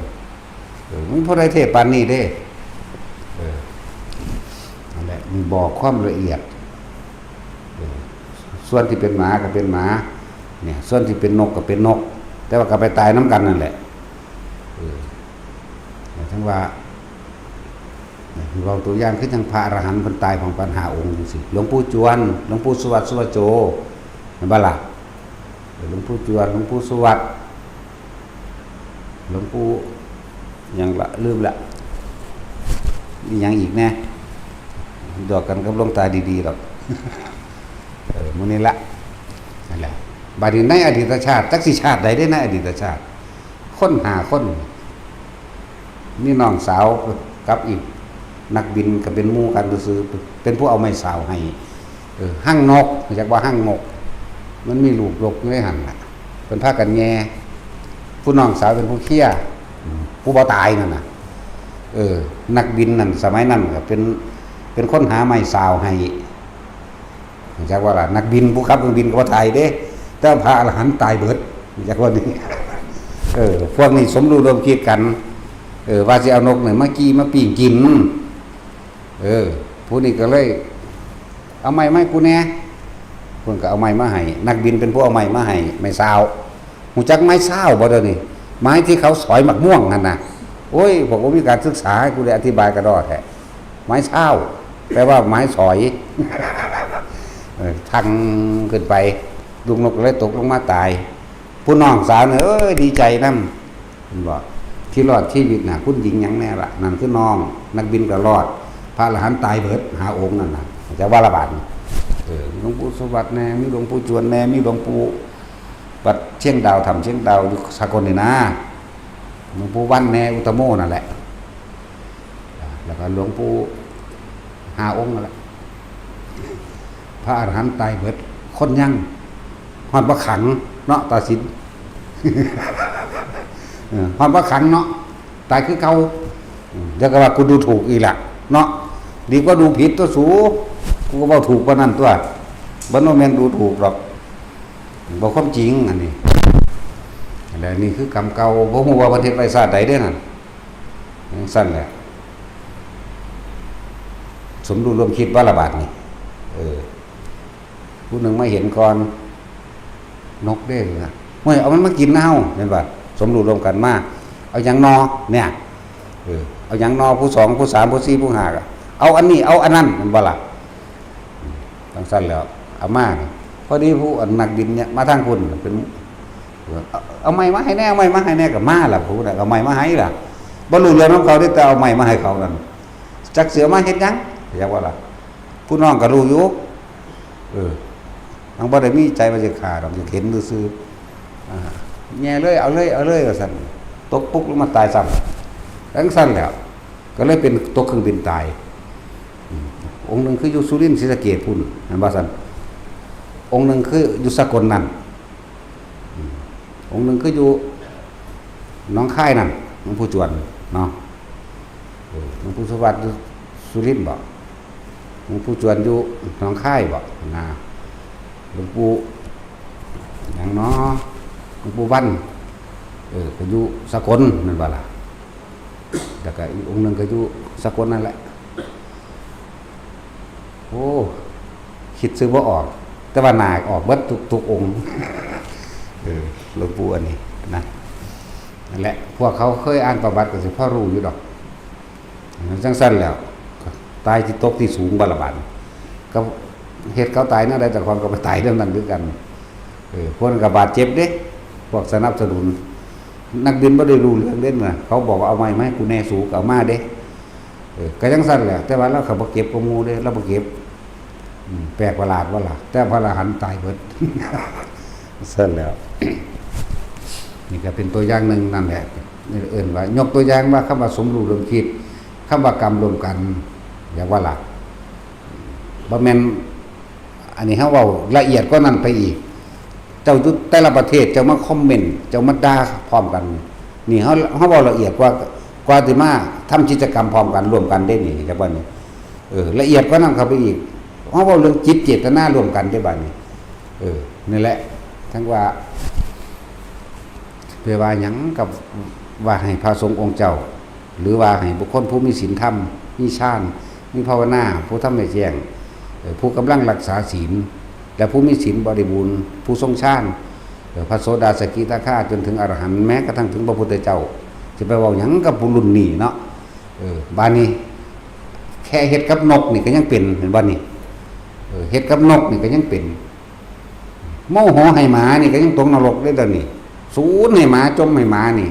A: มันพอได้เทศปานนี้เด้นั่นแหละมีบอกความละเอียดส่วนที่เป็นหมาก็เป็นหมาเนี่ยส่วนที่เป็นนกก็เป็นนกแต่ว่าก็ไปตายน้ำกันนั่นแหละทั้งว่า เราตัวอย่างคือจังพระอรหันต์เพิ่นตายของปัญหาองค์จังซี่หลวงปู่จวนหลวงปู่สุวัตสุวโจแม่นบ่ล่ะหลวงปู่จวนหลวงปู่สุวัตหลวงปู่หยังละลืมละมีหยังอีกแน่ดอกกันกับหลวงตาดีๆดอกมื้อนี้ละนั่นแหละบัดนี้ในอดีตชาติจักสิชาติใดได้ในอดีตชาติคนหาคนนี่น้องสาวกับอีกนักบินก็เป็นหมู่กันซื่อเป็นผู้เอาไม้สาวให้หั่งนกอยากว่าหั่งนกมันมีลูกลกอยู่ในหั่นน่ะเป็นพากันแย่ผู้น้องสาวเป็นผู้เคี้ยผู้บ่ตายนั่นน่ะนักบินนั่นสมัยนั้นก็เป็นคนหาไม้สาวให้อยากว่าล่ะนักบินผู้ขับเครื่องบินก็บ่ตายเด้แต่พระอรหันต์ตายเบิดอยากว่านี่พวกนี้สมรู้ร่วมคิดกันว่าสิเอานกนี่มากี้มาปิ้งกินผู้นี้ก็เลยเอาไม้มาให้กูแน่เพิ่นก็เอาไม้มาให้นักบินเป็นผู้เอาไม้มาให้ไม้ซาวฮู้จักไม้ซาวบ่เด้อนี่ไม้ที่เขาสอยหมักม่วงนั่นน่ะโอ้ยผมก็มีการศึกษาให้กูได้อธิบายกระดอแท้ไม้ซาวแปลว่าไม้สอยทังขึ้นไปลูกนกก็เลยตกลงมาตายผู้น้องสาวเนี่ยดีใจนำเพิ่นบอกที่รอดชีวิตน่ะคุณหญิงหยังแน่ล่ะนั่นคือน้องนักบินก็รอดพระอรหันต์ตายเบิดหาองค์นั่นน่ะจะว่าละบาดหลวงปู่สวัสดิ์แน่มีหลวงปู่จวนแน่มีหลวงปู่วัดเชียงดาวทำเชียงดาวอยู่สกลนี่นะหลวงปู่วันแน่อุตโมนั่นแหละแล้วก็หลวงปู่หาองค์นั่นแหละพระอรหันต์ตายเบิดคนยังฮอดบ่ขังเนาะตาสินฮอดบ่ขังเนาะตายคือเก่าเดี๋ยวก็ว่ากูดูถูกอีกล่ะเนาะดีกว่าดูผิดตัวสูกูก็เว้าถูกกว่านั้นตัวบ่แม่นดูถูกหรอกบ่ความจริงอันนี้แล้วนี่คือกรรมเก่าบ่ฮู้ว่าประเทศไว้ชาติใดเด้อนั่นสั่นแหละสมรู้ร่วมคิดว่าระบาดนี่ผู้หนึ่งมาเห็นก่อนนกเด้อเฮ้ยเอามันมากินนะเฮาแม่นบ่สมรู้ร่วมกันมาเอาหยังนอเนี่ยเอาหยังนอผู้สองผู้สามผู้สี่ผู้ห้าก็เอาอันนี้เอาอันนั้นแม่นบ่ล่ะจังซั่นแล้วเอามาพอดีผู้นักบินเนี่ยมาทางคุณเป็นเอาไม้มาให้แน่เอาไม้มาให้แน่ก็มาล่ะผู้น่ะเอาไม้มาให้ล่ะบ่รู้เรื่องของเขาได้แต่เอาไม้มาให้เขานั่นจักเสือมาเฮ็ดหยังอยากว่าล่ะผู้น้องก็รู้อยู่ทางบ่ได้มีใจว่าจะฆ่าดอกจะเข็นซื่อแย่เลยเอาเลยว่าซั่นตกปุ๊กลงมาตายซ้ำจังซั่นแล้วก็เลยเป็นตกเครื่องบินตายองค์นึงคืออยู่สุรินทร์ศรีสะเกษพุ่นแม่นบ่ซั่นองค์นึงคืออยู่สกลนั่นองค์นึงคืออยู่หนองคายนั่นหลวงปู่จวนเนาะหลวงปู่สวัสดิ์อยู่สุรินทร์บ่หลวงปู่จวนอยู่หนองคายบ่นะหลวงปู่หยังเนาะหลวงปู่วันก็อยู่สกลนั่นบ่ล่ะแล้วก็อีกองค์นึงก็อยู่สกลนั่นแหละโอ้คิดซื้อบ่ออกแต่ว่าหนาออกเบิดทุกองค์หลวงปู่อันนี้นะนั่นแหละพวกเขาเคยอ่านประวัติก็สิพอรู้อยู่ดอกจังซั่นแล้วตายที่ตกที่สูงบาละบาดก็เฮ็ดเขาตายนั่นได้แต่ความก็ไปตายเรื่องนั้นด้วยกันพวกนั้นก็บาดเจ็บเด้พวกสนับสนุนนักบินบ่ได้รู้เรื่องเล่นน่ะเขาบอกว่าเอาไม้มาให้กูแน่สูก็เอามาเด้ก็จังซั่นแหละแต่ว่าเราเขาบ่เก็บกับหมู่เด้เราบ่เก็บแปลกประหลาดว่าล่ะแต่พระอรหันต์ตายเบิดเสร็จแล้วนี่ก็เป็นตัวอย่างหนึ่งนั่นแหละนี่เอิ้นว่ายกตัวอย่างว่าคำว่าสมรู้ร่วมคิดคำว่ากรรมรวมกันอย่างว่าล่ะบ่แม่นอันนี้เฮาเว้าละเอียดกว่านั้นไปอีกเจ้าอยู่แต่ละประเทศเจ้ามาคอมเมนต์เจ้ามาด่าพร้อมกันนี่เฮาเว้าละเอียดกว่าที่มาทำกิจกรรมพร้อมกันร่วมกันได้นี่จังว่านี่ละเอียดกว่านั้นเข้าไปอีกเพราะว่าเรื่องจิตเจตนารวมกันได้บัดนี้นี่แหละทั้งว่าเพื่อว่าหยังกับว่าให้พระสงฆ์องค์เจ้าหรือว่าให้บุคคลผู้มีศีลธรรมมีฌานมีภาวนาผู้ทำให้แจ้งผู้กำลังรักษาศีลและผู้มีศีลบริบูรณ์ผู้ทรงฌานพระโสดาสกิทาคาจนถึงอรหันต์แม้กระทั่งถึงพระพุทธเจ้าจะไปเว้าหยังกับผู้รุ่นนี้เนาะบาดนี้ แค่เฮ็ดกับนกนี่ก็ยังเป็นเห็นบ่นี่เฮ็ดกับนกนี่ก็ยังเป็นโมโหให้หมานี่ก็ยังตกนรกได้ตอนนี้ศูนย์ให้หมาจมให้หมานี่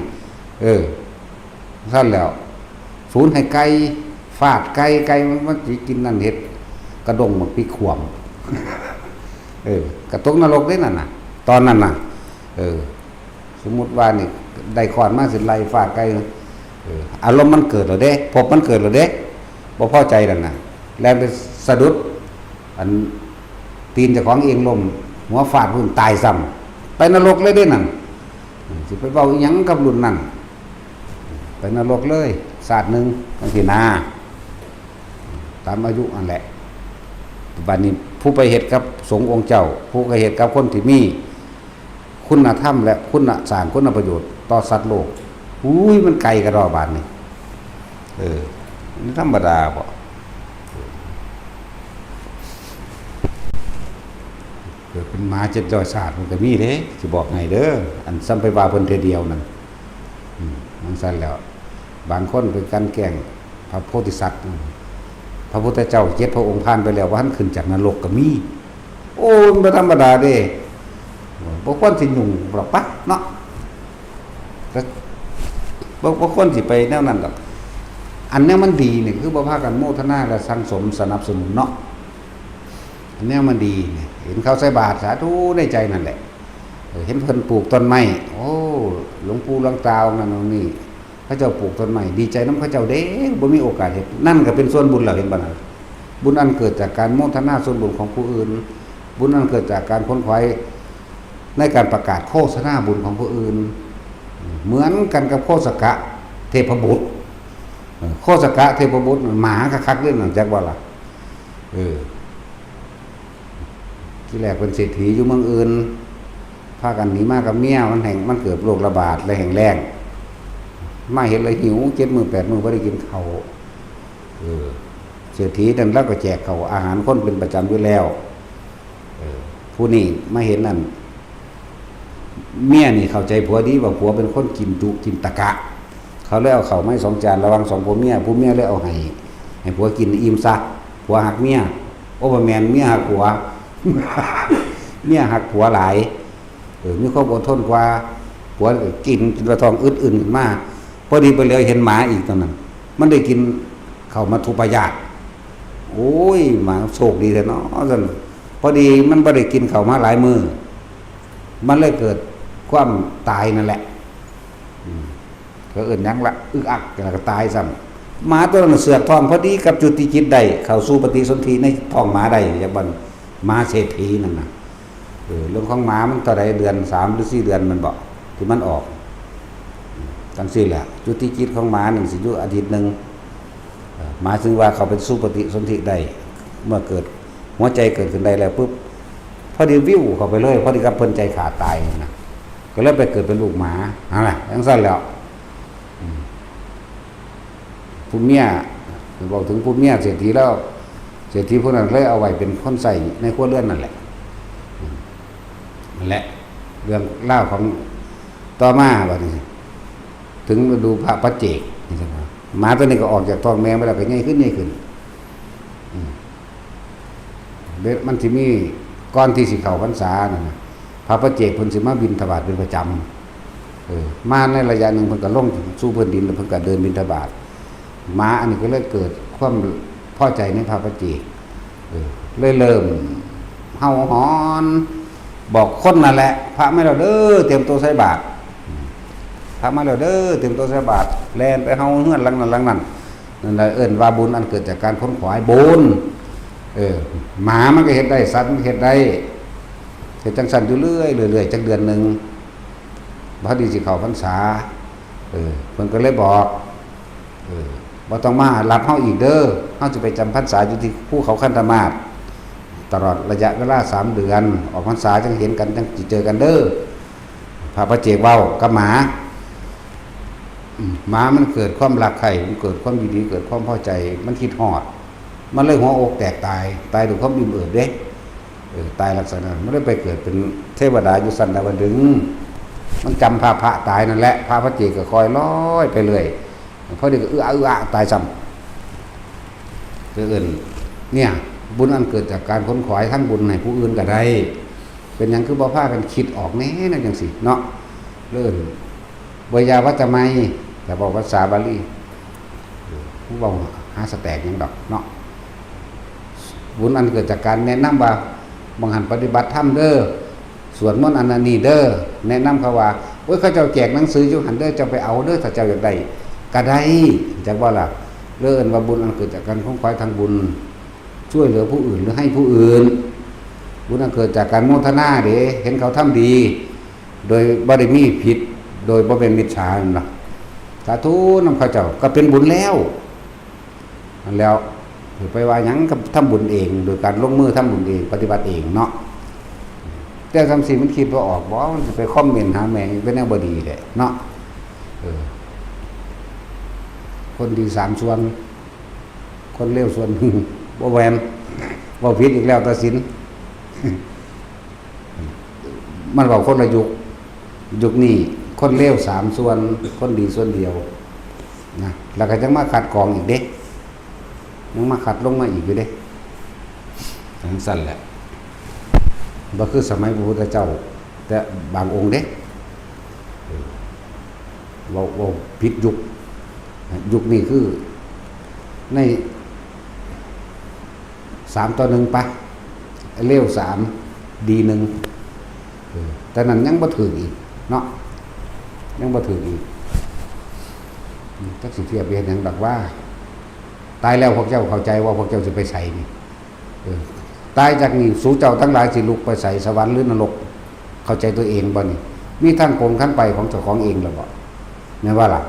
A: ซั่นแล้วศูนย์ให้ไก่ฟาดไก่มันสิกินนั่นเฮ็ดกระดงมันปีขวมกระตกนรกได้นั่นน่ะตอนนั้นน่ะสมมุติว่านี่ได้ขอนมาสิไล่ฟาดไก่อารมณ์มันเกิดแล้วเด้พบมันเกิดแล้วเด้บ่พอใจนั่นน่ะแล่นไปสะดุดอันตีนเจ้าของเองล้มหัวฟาดพุ่นตายซ้ำไปนรกเลยเด้นั่นสิไปเว้าอีหยังกับรุ่นนั้นไปนรกเลยศาสตร์นึงจังซี่นะตามอายุอันแหละบัดนี้ผู้ไปเฮ็ดกับสงฆ์องค์เจ้าผู้ไปเฮ็ดกับคนที่มีคุณธรรมและคุณสร้างคุณประโยชน์ต่อสัตว์โลกอุ้ยมันไกลกระดอบาดนี่มันธรรมดาบ่เกิดเป็นหมา700ชาติมันก็มีเด้สิบอกให้เด้ออันซ้ำไปว่าเพิ่นเทื่อเดียวนั่นมันซั่นแล้วบางคนไปกันแกล้งพระโพธิสัตว์พระพุทธเจ้า7พระองค์ผ่านไปแล้วว่าท่านขึ้นจากนรกก็มีโอ้มันบ่ธรรมดาเด้บ่ควรสิยุ่งหรอกปะเนาะก็บ่ควรสิไปแนวนั้นดอกอันเนี้ยมันดีนี่คือบ่พากันโมทนาและสังสมสนับสนุนเนาะอันเนี้ยมันดีเนี่ยเห็นเขาใส่บาตรสาธุในใจนั่นแหละเห็นเพิ่นปลูกต้นไม้โอ้หลวงปู่หลวงตานั่นนี่พระเจ้าปลูกต้นไม้ดีใจนำพระเจ้าเด้บ่มีโอกาสเฮ็ดนั่นก็เป็นส่วนบุญแล้วเห็นบ่น่ะบุญอันเกิดจากการโมทนาส่วนบุญของผู้อื่นบุญอันเกิดจากการค้นคว้าในการประกาศโฆษณาบุญของผู้อื่นเหมือนกันกับโฆษกะเทพบุตรโฆษกะเทพบุตรหมาคักๆเรื่องนั้นจักว่าล่ะที่แรกเป็นเศรษฐีอยู่เมืองอื่นพากันหนีมากับเมียมันเกิดโรคระบาดและแห้งแล้งมาเห็นเลยหิว7 มื้อ 8 มื้อบ่ได้กินข้าวเศรษฐีนั่นแล้วก็แจกข้าวอาหารคนเป็นประจำอยู่แล้วผู้นี้มาเห็นนั่นเมียนี่เข้าใจผัวดีว่าผัวเป็นคนกินจุกินตะกะเขาเลยเอาข้าวมาให้2 จานระวัง2ผัวเมียผู้เมียเลยเอาให้ผัวกินอิ่มซะผัวหักเมียโอ้บ่แม่นเมียหักผัว เมียหักผัวหลายมีความอดทนกว่าผัวกินจนกระท้องอึดๆขึ้นมาพอดีไปเลยเห็นหมาอีกตอนนั้นมันได้กินข้าวมัทุปายาตโอ้ยหมาโชคดีแท้เนาะซั่นพอดีมันบ่ได้กินข้าวมาหลายมื้อมันเลยเกิดความตายนั่นแหละก็เอิ้นหยังละอึกอักแล้วก็ตายซ้ำหมาตัวนั้นเสือกท้องพอดีกับจุติจิตได้เข้าสู่ปฏิสนธิในท้องหมาได้จังบัดหมาเศรษฐีนั่นน่ะเรื่องของหมามันต่อใดเดือน3 หรือ 4 เดือนมันบอกที่มันออกจังซี่แหละจุติจิตของหมานั่นสิอยู่อาทิตย์นึงหมาซึ่งว่าเขาเป็นสู่ปฏิสนธิได้เมื่อเกิดหัวใจเกิดขึ้นได้แล้วปุ๊บพอดีวิวเข้าไปเลยพอดีกับเพิ่นใจขาดตายนะก็เลยไปเกิดเป็นลูกหมานั่นแหละจังซั่นแล้วผู้เมียบอกถึงผู้เมียเศรษฐีแล้วเศรษฐีพวกนั้นเลยเอาไว้เป็นคนใส่ในครัวเรือนนั่นแหละนั่นแหละเรื่องเล่าของต่อมาบัดนี้ถึงดูพระปัจเจกนี่ใช่ไหมหมาตัวนี้ก็ออกจากท้องแม่ไปแล้วก็ใหญ่ขึ้นมันสิมีก่อนที่สิเข้าพรรษานั่นน่ะพระปัจเจกเพิ่นสิมาบิณฑบาตเป็นประจำมาในระยะนึงเพิ่นก็ลงสู่พื้นดินแล้วเพิ่นก็เดินบิณฑบาตหมาอันนี้ก็เลยเกิดความพอใจในพระปัจเจกเลยเริ่มเฮาหอนบอกคนนั่นแหละพระไม่เราเด้อเตรียมตัวใส่บาตรพระมาแล้วเด้อเตรียมตัวใส่บาตรแล่นไปเฮาเฮือนหลังนั้นนั่นแหละเอิ้นว่าบุญอันเกิดจากการค้นขวายบุญหมามันก็เฮ็ดได้สัตว์มันเฮ็ดได้เฮ็ดจังซั่นอยู่เรื่อยจักเดือนนึงพอดีสิเข้าพรรษาเพิ่นก็เลยบอกบ่ต้องมารับเฮาอีกเด้อเฮาสิไปจำพรรษาอยู่ที่ภูเขาคันธมาศตลอดระยะเวลา3 เดือนออกพรรษาจังเห็นกันจังสิเจอกันเด้อพระปัจเจกเว้ากับหมามันเกิดความรักใคร่มันเกิดความยินดีเกิดความพอใจมันคิดฮอดมันเลยหัวอกแตกตายด้วยความอิ่มเอิบเด้ตายลักษณะนั้นมันเลยไปเกิดเป็นเทวดาอยู่สันดาวดึงมันจำพระตายนั่นแหละพระปัจเจกก็คอยลอยไปเรื่อยพอดีก็อื้อตายซ้ำ คือเอิ้นเนี่ยบุญอันเกิดจากการค้นขวายทั้งบุญให้ผู้อื่นก็ได้เป็นหยังคือบ่พากันคิดออกแน่นั่นจังซี่เนาะเอิ้นวยาวัจจะไมแต่บอกภาษาบาลีผู้เว้าหาสแตกหยังดอกเนาะบุญอันเกิดจากการแนะนำว่าบางหันปฏิบัติธรรมเด้อสวดมนต์อันนี้เด้อแนะนำเขาว่าโอ้ยเขาเจ้าแจกหนังสืออยู่หันเด้อเจ้าไปเอาเด้อถ้าเจ้าอยากได้ก็ได้จักว่าล่ะเอิ้นว่าบุญอันเกิดจากการค้นขวายทางบุญช่วยเหลือผู้อื่นหรือให้ผู้อื่นบุญอันเกิดจากการโมทนาเด้เห็นเขาทำดีโดยบ่ได้มีผิดโดยบ่เป็นมิจฉานั่นล่ะสาธุนำเขาเจ้าก็เป็นบุญแล้วนั่นแล้วไปว่าหยังก็ทำบุญเองโดยการลงมือทำบุญเองปฏิบัติเองเนาะแต่ทำสิ่งมันคิดบ่ออกบ่มันจะไปคอมเมนต์หาแม่งเป็นแนวบ่ดีแหละเนาะคนดี3ส่วนคนเลวส่วนหนึ่งบ่แม่นบ่ผิดอีกแล้วตัดสินมันเว้าคนละยุคนี้คนเลว3ส่วนคนดีส่วนเดียวนะแล้วก็จังมาคัดกรองอีกเด้ยังมาขัดลงมาอีกอยู่เด้ทั้งสั้นแหละบ่คือสมัยพระพุทธเจ้าแต่บางองค์เด้ว่าผิดยุคนี้คือใน3-1ปะเลว3ดี1แต่นั้นยังบ่ถึงอีกเนาะยังบ่ถึงอีกจักสิเทียบเฮ็ดหยังดอกว่าตายแล้วพวกเจ้าเข้าใจว่าพวกเจ้าจะไปใส่นี่ตายจากนี้สู่เจ้าทั้งหลายสิลุกไปใส่สวรรค์หรือนรกเข้าใจตัวเองบ่นี่มีทางโกงขั้นไปของเจ้าของเองหรือบ่แม่นว่าล่ะ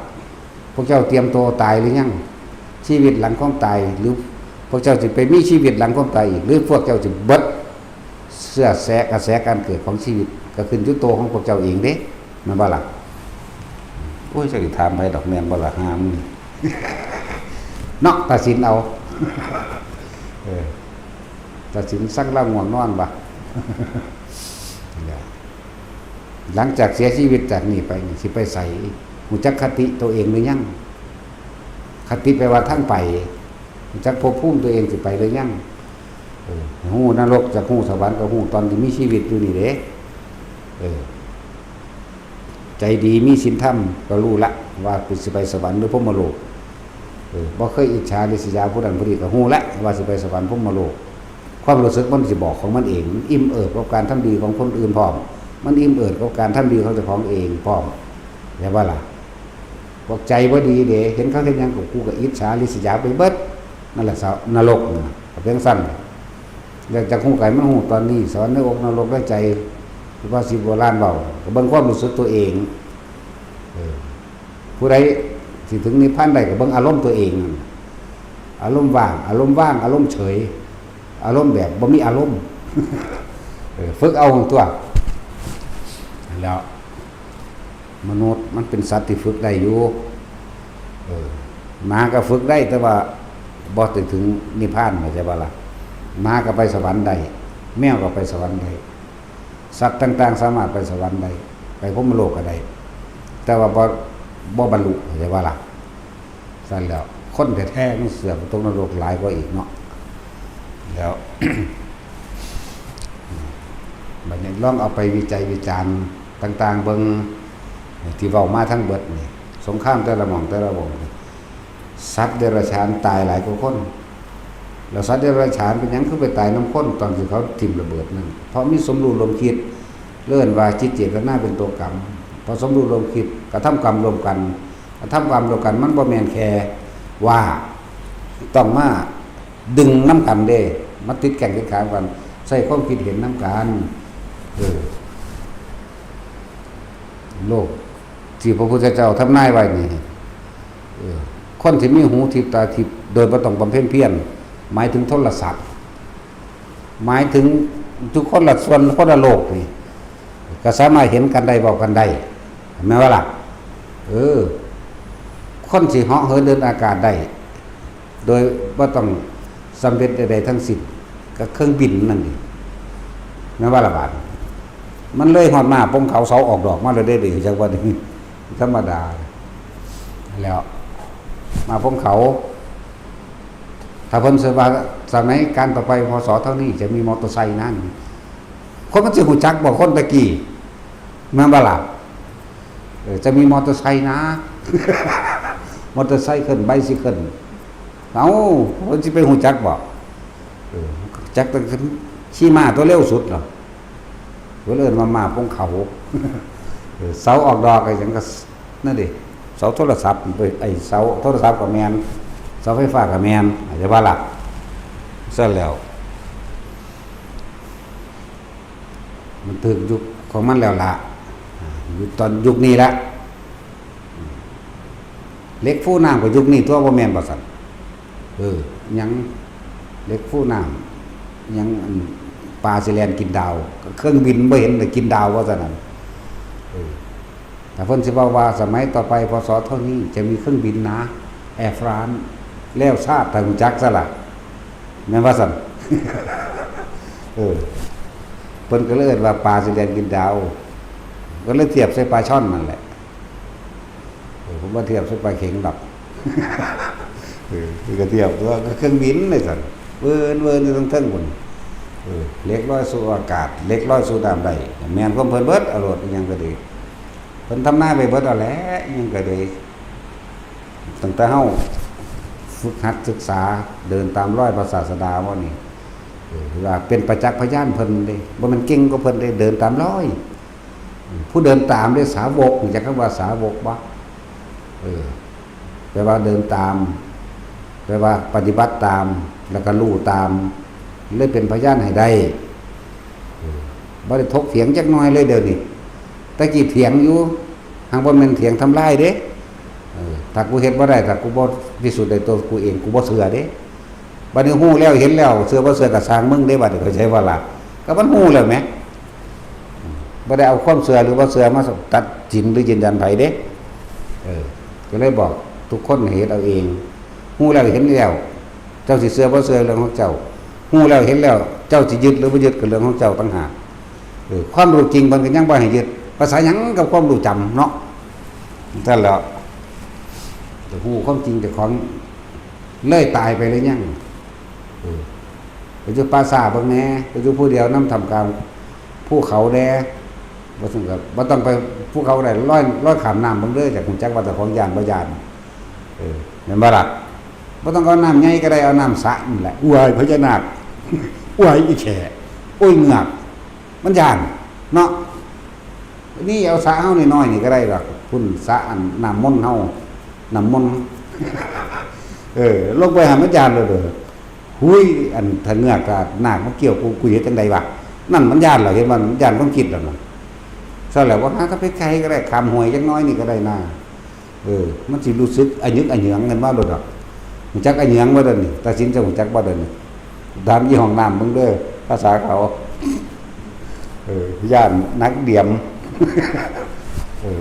A: พวกเจ้าเตรียมตัวตายหรือยังชีวิตหลังความตายหรือพวกเจ้าสิไปมีชีวิตหลังความตายอีกหรือพวกเจ้าสิเบิดเสื้อแสกระแสการเกิดของชีวิตก็ขึ้นอยู่ตัวของพวกเจ้าเองเด้แม่นว่าล่ะโอ้ยจะสิถามไปดอกแม่นบ่ล่ะหามเนาะตัดสินเอาตัดสินสักละง่วงนอนบ่หลังจากเสียชีวิตจากนี้ไปสิไปใส่หูจักคติตัวเองหรือยังคติแปลว่าทั้งไปหูจักภพภูมิตัวเองสิไปหรือยังหูนรกจากหูสวรรค์กับหูตอนที่มีชีวิตอยู่นี่เด้ใจดีมีศีลธรรมก็รู้ละว่าสิไปสวรรค์หรือพรหมโลกบ่เคยอิจฉาริษยาผู้นั้นผู้นี้ก็ฮู้แล้วว่าสิไปสวรรค์พรหมโลกความรู้สึกมันสิบอกของมันเองมันอิ่มเอิบกับการทำดีของคนอื่นพร้อมมันอิ่มเอิบกับการทำดีของเจ้าของเองพร้อมแล้วว่าล่ะบอกใจบ่ดีเด้เห็นเขาเฮ็ดหยังกับกูก็อิจฉาริษยาไปเบิดนั่นแหละนรกน่ะเพียงสั้นแล้วจากฮู้ไกมันฮู้ตอนนี้สอนในอกนรกได้ใจว่าสิโบราณเว้าก็เบิ่งความรู้สึกตัวเองผู้ใดสิถึงนิพพานได้ก็เบิ่งอารมณ์ตัวเองอารมณ์ว่างอารมณ์เฉยอารมณ์แบบบ่มีอารมณ์ฝึกเอาของตัวแล้วมนุษย์มันเป็นสัตว์ที่ฝึกได้อยู่หมาก็ฝึกได้แต่ว่าบ่ถึงนิพพานเข้าใจบ่ล่ะหมาก็ไปสวรรค์ได้แมวก็ไปสวรรค์ได้สัตว์ต่างๆสามารถไปสวรรค์ได้ไปพรหมโลกก็ได้แต่ว่าบ่บรรลุเข้าใจบ่ล่ะสั่นแล้วคนแท้ๆมันเสื่อมตกนรกหลายกว่าอีกเนาะแล้ว บัดนี้ลองเอาไปวิจัยวิจารณ์ต่างๆเบิ่งที่เว้ามาทั้งเบิดนี่สงครามแต่ละหม่องแต่ละวงสัตว์เดรัจฉานตายหลายกว่าคนแล้วสัตว์เดรัจฉานเป็นหยังคือไปตายน้ำข้นตอนที่เขาทิ่มระเบิดนั่นเพราะมีสมรู้ร่วมคิดเลื่อนว่าจิตเจตนาเป็นตัวกรรมพอสมรู้ร่วมคิดกระทำกรรมรวมกันกระทำกรรมรวมกันมันบ่แม่นแค่ว่าต้องมาดึงน้ำกันเด้มาติดแข่งติดขากันใส่ความคิดเห็นน้ำกันโลกที่พระพุทธเจ้าทำนายไว้นี่คนที่มีหูทิพตาทิพโดยบ่ต้องบำเพ็ญเพียรหมายถึงโทรศัพท์หมายถึงทุกคนละส่วนคนละโลกนี่ก็สามารถเห็นกันได้บอกกันได้แม้ว่าล่ะคนสิเหาะเหินเดินอากาศได้โดยบ่ต้องสำเร็จใดๆทั้งสิ้นก็เครื่องบินนั่นนี่แม้ว่าละบาดมันเลยฮอดมาปงเขาเสาออกดอกมาเลยได้ดีจังว่านี่ธรรมดาแล้วมาปงเขา ถ้าเพิ่นสิว่าสมัยการต่อไปพศเท่านี้จะมีมอเตอร์ไซค์นั่นคนมันสิฮู้จักบ่คนตะกี้แม่นบ่ล่ะจะมีมอเตอร์ไซค์นะ มอเตอร์ไซค์ขึ้นไบซิเคิลเอ้าเพิ่นสิไปฮู้จักบ่จักแต่ขี่ม้าตัวเร็วสุดเหรอเพิ่นเอิ้นว่าม้าพงเขา เสาออกดอกไอ้หยังก็นั่นดิเสาโทรศัพท์ไอ้เสาโทรศัพท์ก็แม่นเสาไฟฟ้าก็แม่นอาจจะว่าล่ะซะแล้วมันถึงยุคของมันแล้วล่ะอยู่ตอนยุคนี้ละเล็กฟูน้ำกับยุคนี้ตัวบ่แม่นบ่ซั่นยังเล็กฟูน้ำยังปลาสิแลนกินดาวเครื่องบินบ่เห็นแต่กินดาวว่าซั่นน่ะแต่เพิ่นสิว่าสมัยต่อไปพศเท่านี้จะมีเครื่องบินนะแอร์ฟรานซ์แล้วชาติทางจักซะล่ะแม่นว่าซั่น เพิ่นก็เลยว่าปลาสิแลนกินดาวก็เลยเทียบใส่ปลาช่อนนั่นแหละผมว่าเทียบใส่ปลาเข็งดับ คือก็เทียบตัวเครื่องบินเลยสั่นเวินอยู่ทั้งพุ่นเล็กลอยสู่อากาศเล็กลอยสู่น้ำได้แม่นความเพิ่นเบิดอรรถอีหยังก็ดีเพิ่นทำหน้าไปเบิดเอาแหละอีหยังก็ดีตั้งแต่เฮาฝึกหัดศึกษาเดินตามรอยพระศาสดาว่านี่ว่าเป็นประจักษ์พยานเพิ่นเด้บ่มันเก่งกว่าเพิ่นได้เดินตามรอยผู้เดินตามได้สาวกจักคำว่าสาวกบ่แปลว่าเดินตามแปลว่าปฏิบัติตามแล้วก็รู้ตามเลยเป็นพยานให้ได้บ่ได้ถกเถียงจักหน่อยเลยเดี๋ยวนี้ตะกี้เถียงอยู่หางบ่แม่นเถียงทำลายเด้ถ้ากูเฮ็ดบ่ได้ถ้ากูบ่พิสูจน์ได้ตัวกูเองกูบ่เชื่อเด้บัดนี้ฮู้แล้วเห็นแล้วเชื่อบ่เชื่อก็สร้างมึงได้บัดนี้เข้าใจว่าล่ะก็มันฮู้แล้วแหมบ่ได้เอาความเชื่อหรือบ่เชื่อมาตัดสินหรือยืนยันไผเด้ก็เลยบอกทุกคนเฮ็ดเอาเองฮู้แล้วเห็นแล้วเจ้าสิเชื่อบ่เชื่อเรื่องของเจ้าฮู้แล้วเห็นแล้วเจ้าสิยึดหรือบ่ยึดก็เรื่องของเจ้าต่างหากความรู้จริงมันก็ยังบ่ให้ยึดภาษาหยังกับความรู้จำเนาะนั่นแหละแต่ฮู้ความจริงแต่ของเลยตายไปเลยยังไปอยู่ป่าซ่าเบิ่งแหน่ไปอยู่ผู้เดียวนํทำกลางภูเขาแดบ่ต้องกับบ่ต้องไปภูเขาได้ร้อยข้ามน้ำเบิ่งเด้อจากฮู้จักว่าเจ้าของย่านบ่ย่านแม่นบ่ล่ะบ่ต้องเอาน้ำใหญ่ก็ได้เอาน้ำสระนี่แหละอวยพญานาค อวยอีแขโอ้ยเงือกมันย่านเนาะนี่เอาสระเฮาน้อยๆนี่ก็ได้ดอกพุ่นสระอันน้ำมนต์เฮาน้ำมนต์ ลงไปหามันย่านเลยเด้อหุยอันถ้าเงือกก็นาคมันเกี่ยวกูเฮ็ดจังไดวะนั่นมันย่านเหรอเห็นมันย่านความคิดแล้วน่ะซะแล้วว่าถ้าไปไกลก็ได้ข้ามห้วยจักน้อยนี่ก็ได้นะมันสิรู้สึกอะยึกอะเหยืองกันว่าโดดดอกรู้จักอะเหยืองบ่เด้อนี่ตัดสินจะรู้จักบ่เด้อนี่ถามยี่ห้องน้ำเบิ่งเด้อภาษาเขาย่านนักเดียม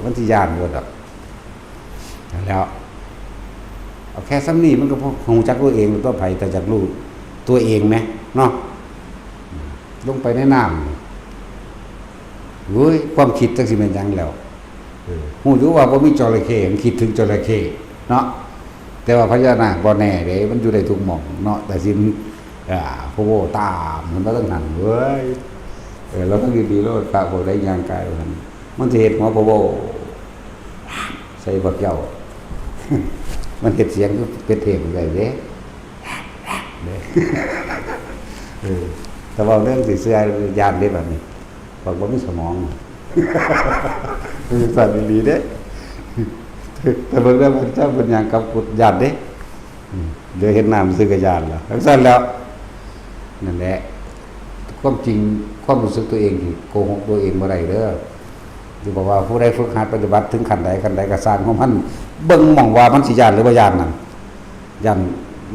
A: มันสิย่านบ่ดอกแล้วเอาแค่ซ้ำนี้มันก็พอรู้จักตัวเองตัวไผแต่จักรู้ตัวเองแหมเนาะลงไปในน้ำเว้ยความคิดจังสิแม่นหยังแล้วฮู้อยู่ว่าบ่มีจระเข้มันคิดถึงจระเข้เนาะแต่ว่าพญานาคบ่แน่เด้มันอยู่ได้ทุกหม่องเนาะแต่สิพระโวตามมันบ่ต้องหันเว้ยแล้วก็ดีๆโลดพระโวได้ย่างกายมันสิเฮ็ดหัวพระโวใส่บักเหย้า มันเฮ็ดเสียงคือเป็ดเทพได้เด้ แต่ว่าเรื่องสิเสื้อยานได้แบบนี้บอกว่ามีสมอง คือสั่นดีเด้ แต่เบิ่งแล้วมันเจ้าเป็นอย่างกับกุดยานเด้เดี๋ยวเห็นน้ำซื้อกระยานแล้วทั้งสั้นแล้วนั่นแหละความจริงความรู้สึกตัวเองที่โกหกตัวเองบ่ได้เด้อที่บอกว่าผู้ใดฝึกหัดปฏิบัติถึงขั้นใดก็สร้างของมันเบิ่งมองว่ามันสิยานหรือบ่ยานนั่นยาน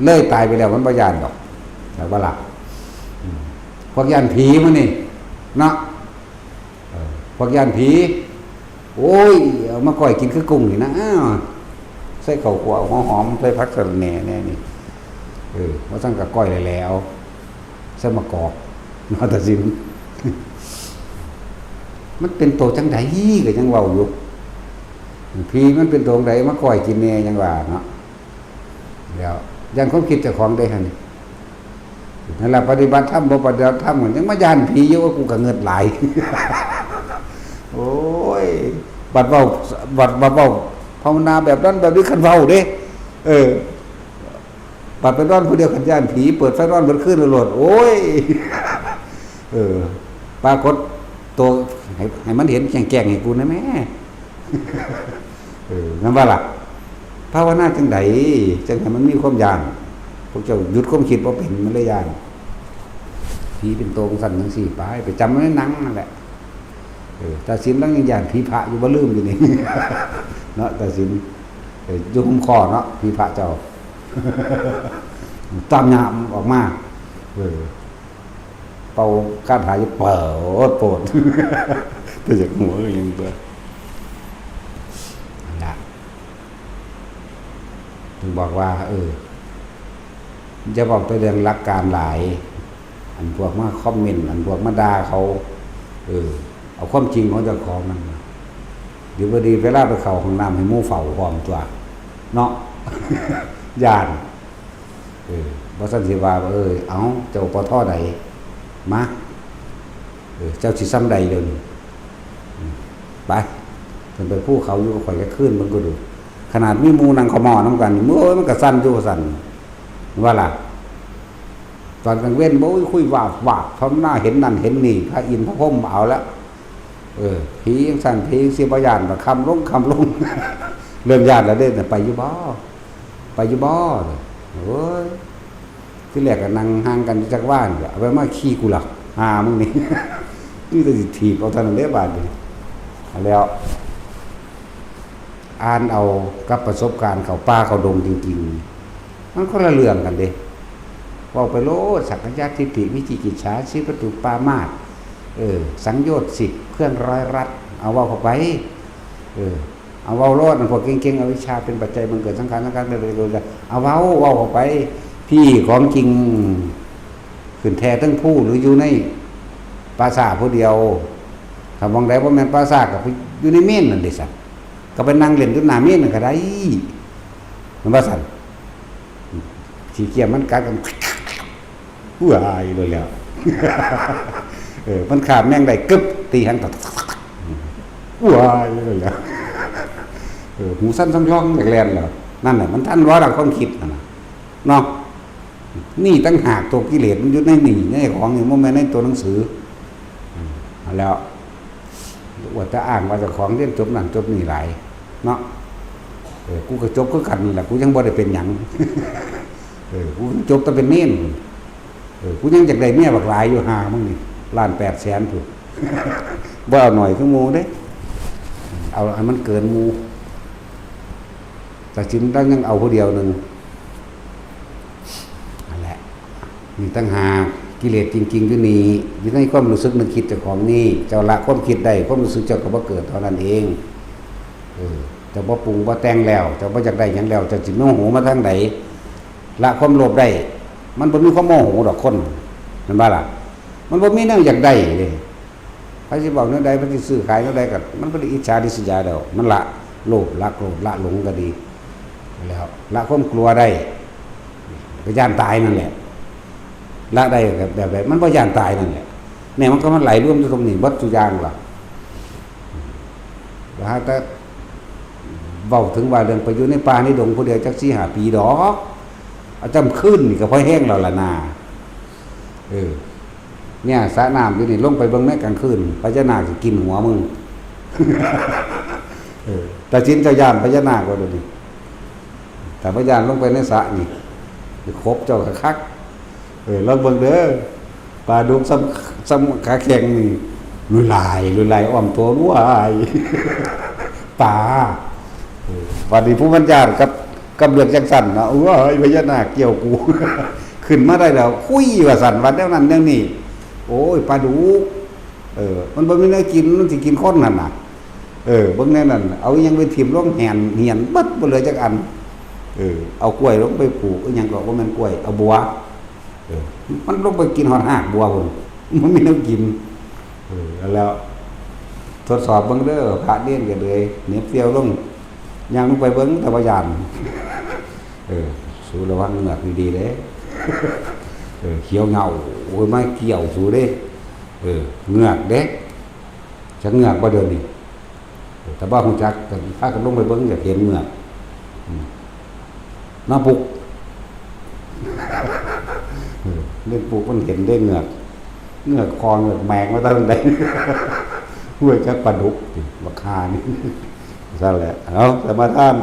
A: เลยตายไปแล้วมันบ่ยานดอกแต่ว่าล่ะพวกยานผีมันนี่เนาะพวกยานผีโอ้ยเอามาก่อยกินคือกุ้งนี่นะใส่ข้าวคั่วหอมๆใส่ผักสะระแหน่แน่นี่ว่าซั่นก็ก้อยแล้วใส่มะกอกนาตะสิน มันเป็นโตจังไดก็ยังเว้าอยู่ผีมันเป็นโตจังไดมาก่อยกินแน่ยังว่าเนาะแล้ว ย่านความคิดเจ้าของได้หั่นนั่นล่ะปฏิบัติธรรมบ่ปฏิบัติธรรมยังมาย่านผีอยู่ว่ากูก็เงิดหลาย โอ้ยบัดเว้าภาวนาแบบนั้นแบบนี้คันเว้าเด้บัดไปนอนผู้เดียวคันย่านผีเปิดไฟนอนเบิดคืนโลดโอ้ยปรากฏตัวให้มันเห็นแจ้งๆให้กูนะแม่นั่นว่าล่ะภาวนาจังไดจังให้มันมีความย่านพวกเจ้าหยุดความคิดบ่เป็นมันเลยย่านผีเป็นโตสั่นจังซี่ไปจำไว้ในหนังนั่นแหละตาสินแล้วยังย่านผีพระอยู่บ่ลืมอยู่นี่ เนาะตาสินอยู่คุ้มคอเนาะผีพระเจ้า ตามยามออกมาเป่าคาถาอยู่เปิดโปรด ตัวจากหัวก็ยังเปิดนะถึงบอกว่าจะบอกไปเรื่องหลักการหลายอันพวกมาคอมเมนต์อันพวกมาด่าเขาเอาความจริงของเจ้าของนั่นเดี๋ยวพอดีเวลาไปเข้าห้องน้ำให้หมู่เฝ้าพร้อมตัวเนาะ ย่านบ่ซั่นสิว่าเอาเจ้าปทใดมาเจ้าสิซ้ำใดเดี๋ยวนี้ไปเพิ่นไปภูเขาอยู่ข่อยก็ขึ้นมันก็ดูขนาดมีหมู่นั่งขมอนํกันมื้อมันก็สั่นอยู่สั่นว่าล่ะตอนกลางเว้นบ่คุยวาบพร้อมหน้าเห็นนั่นเห็นนี่พระอินทร์พระพรหมเอาละผีจังสั่นผีสิบ่ย่านบ่คำลง เริ่มย่านแล้วเด้ไปอยู่บ่โอ้ยที่แรกก็นั่งห่างกันจักว่านก็เอาไว้มาขี้กูล่ะมึงนี่ นี่จะสิถีบเอาเท่านั้นเด้บาดนี้แล้วอ่านเอากับประสบการณ์เขาป่าเขาดงจริงๆมันคนละเรื่องกันเด้เว้าไปโลดสักกะยะทิฏฐิวิจิกิจฉาสิประตูปามาสสังโยชน์10เครื่องร้อยรัดเอาเว้าเข้าไปเอาเว้าโลดมันพวกเก่งๆอวิชชาเป็นปัจจัยบังเกิดสังขารเป็นไปโดยเอาเว้าเข้าไปพี่ของจริงขึ้นแท้ทั้งผู้หรืออยู่ในปราสาทผู้เดียวถ้ามองได้ว่าแม่นปราสาทก็อยู่ในเม่นนั่นเด้ซั่นก็ไปนั่งเล่นอยู่หน้าเม่นนั่นก็ได้มันว่าซั่นสิเกียมมันกัดกันผู้อายเลยแล้ว มันขาบแม่งได้กึบตีหันตผู้อายเลยแล้ว หูสั้นซ้ำย่องแหลกแล้วนั่นแหละมันท่านว่าเราความคิดนะเนาะนี่ตั้งหากตัวกิเลสมันอยู่ในหนีในของอย่างโมเมนต์ในตัวหนังสือแล้วว่าจะอ้างว่าจะของเรียนจบนั่นจบนี่หลายเนาะกูก็จบก็กันนี่แหละกูยังบ่ได้เป็นหยัง กูจบแต่เป็นเน้นกูยังจากได้เมียบักหลายอยู่ห่างมึงนี่1,800,000ถูก บ่เอาหน่อยคือหมู่เด้เอาให้มันเกินหมู่แต่ชิ้นตั้งยังเอาผู้เดียวนึงนั่นแหละนี่ตั้งหากิเลสจริงๆอยู่นี่อยู่ในความรู้สึกนึกคิดเจ้าของนี่เจ้าละความคิดได้ความรู้สึกเจ้าก็บ่เกิดเท่านั้นเองเจ้าบ่ปรุงบ่แต่งแล้วเจ้าบ่อยากได้หยังแล้วเจ้าสิโมโหมาทางใดละความโลภได้มันบ่มีความโมโหดอกคนนั่นว่าล่ะมันบ่มีแนวอยากได้เด้ใครสิบอกแนวใดเพิ่นสิซื้อขายแนวใดก็มันบ่ได้อิจฉาริษยาดอกมันละโลภละโกรธละหลงก็ดีแล้วละความกลัวได้ก็ย่านตายนั่นแหละละได้แบบมันบ่ย่านตายนั่นแหละเนี่ยมันก็มันไหลรวมอยู่ตรงนี้เบิดทุกอย่างล่ะว่าแต่เว้าถึงว่าเรื่องไปอยู่ในป่าในดงผู้เดียวจัก 4-5 ปีดอกเอาจำขึ้นนี่ก็พอแห้งแล้วล่ะนาเนี่ยสระน้ำอยู่นี่ลงไปเบิ่งในกลางคืนพญานาคสิกินหัวมึง แต่จินเจ้าย่านพญานาคว่าดูนี่แต่พญานลงไปในสระนี่ครบเจ้าคักลองเบิ่งเด้อปลาดุกซ้ำขาแข็งนี่ลุยลายอ้อมตัวรู้อาย ปลาวันนี้ผู้บรรจารกับเลือกจังสั่นนะโอ้ยพญานาคเกี่ยวกู ขึ้นมาได้แล้วคุยว่าสั่นวันแล้วนั้นเรื่องนี้โอ้ยปลาดุกมันบ่มีเนื้อกินมันสิกินคนนั่นน่ะเบิ่งแน่นั่นเอายังไปถิ่มลงเหียนเบิดบ่เหลือจักอันเอากล้วยลงไปปลูกยังก็ว่ามันกล้วยเอาบัวมันลงไปกินหอดหากบัวพุ่นมันมีน้ำกินแล้วทดสอบเบิ่งเด้อพระเลี้ยนกันเลยเหนียวเฟี้ยวลงย่างลงไปเบิ่งแต่ว่ายานส สูระวังเหงือกดีๆเด้เขียวเหงาโอ้ยไม่เกี่ยวสูเด้เหงือกเด้จักเหงือกบ่เดินนี่แต่บ้าฮู้จักก็พากันลงไปเบิ่งอยากเห็นเหงือกน้าปุกเล่นปุกมันเห็นได้เหงือกคอนเหงือกแมงมาตั้งแต่ห้วยจักปลาดุกราคานี่นั่นแหละเอาแต่มาท่าน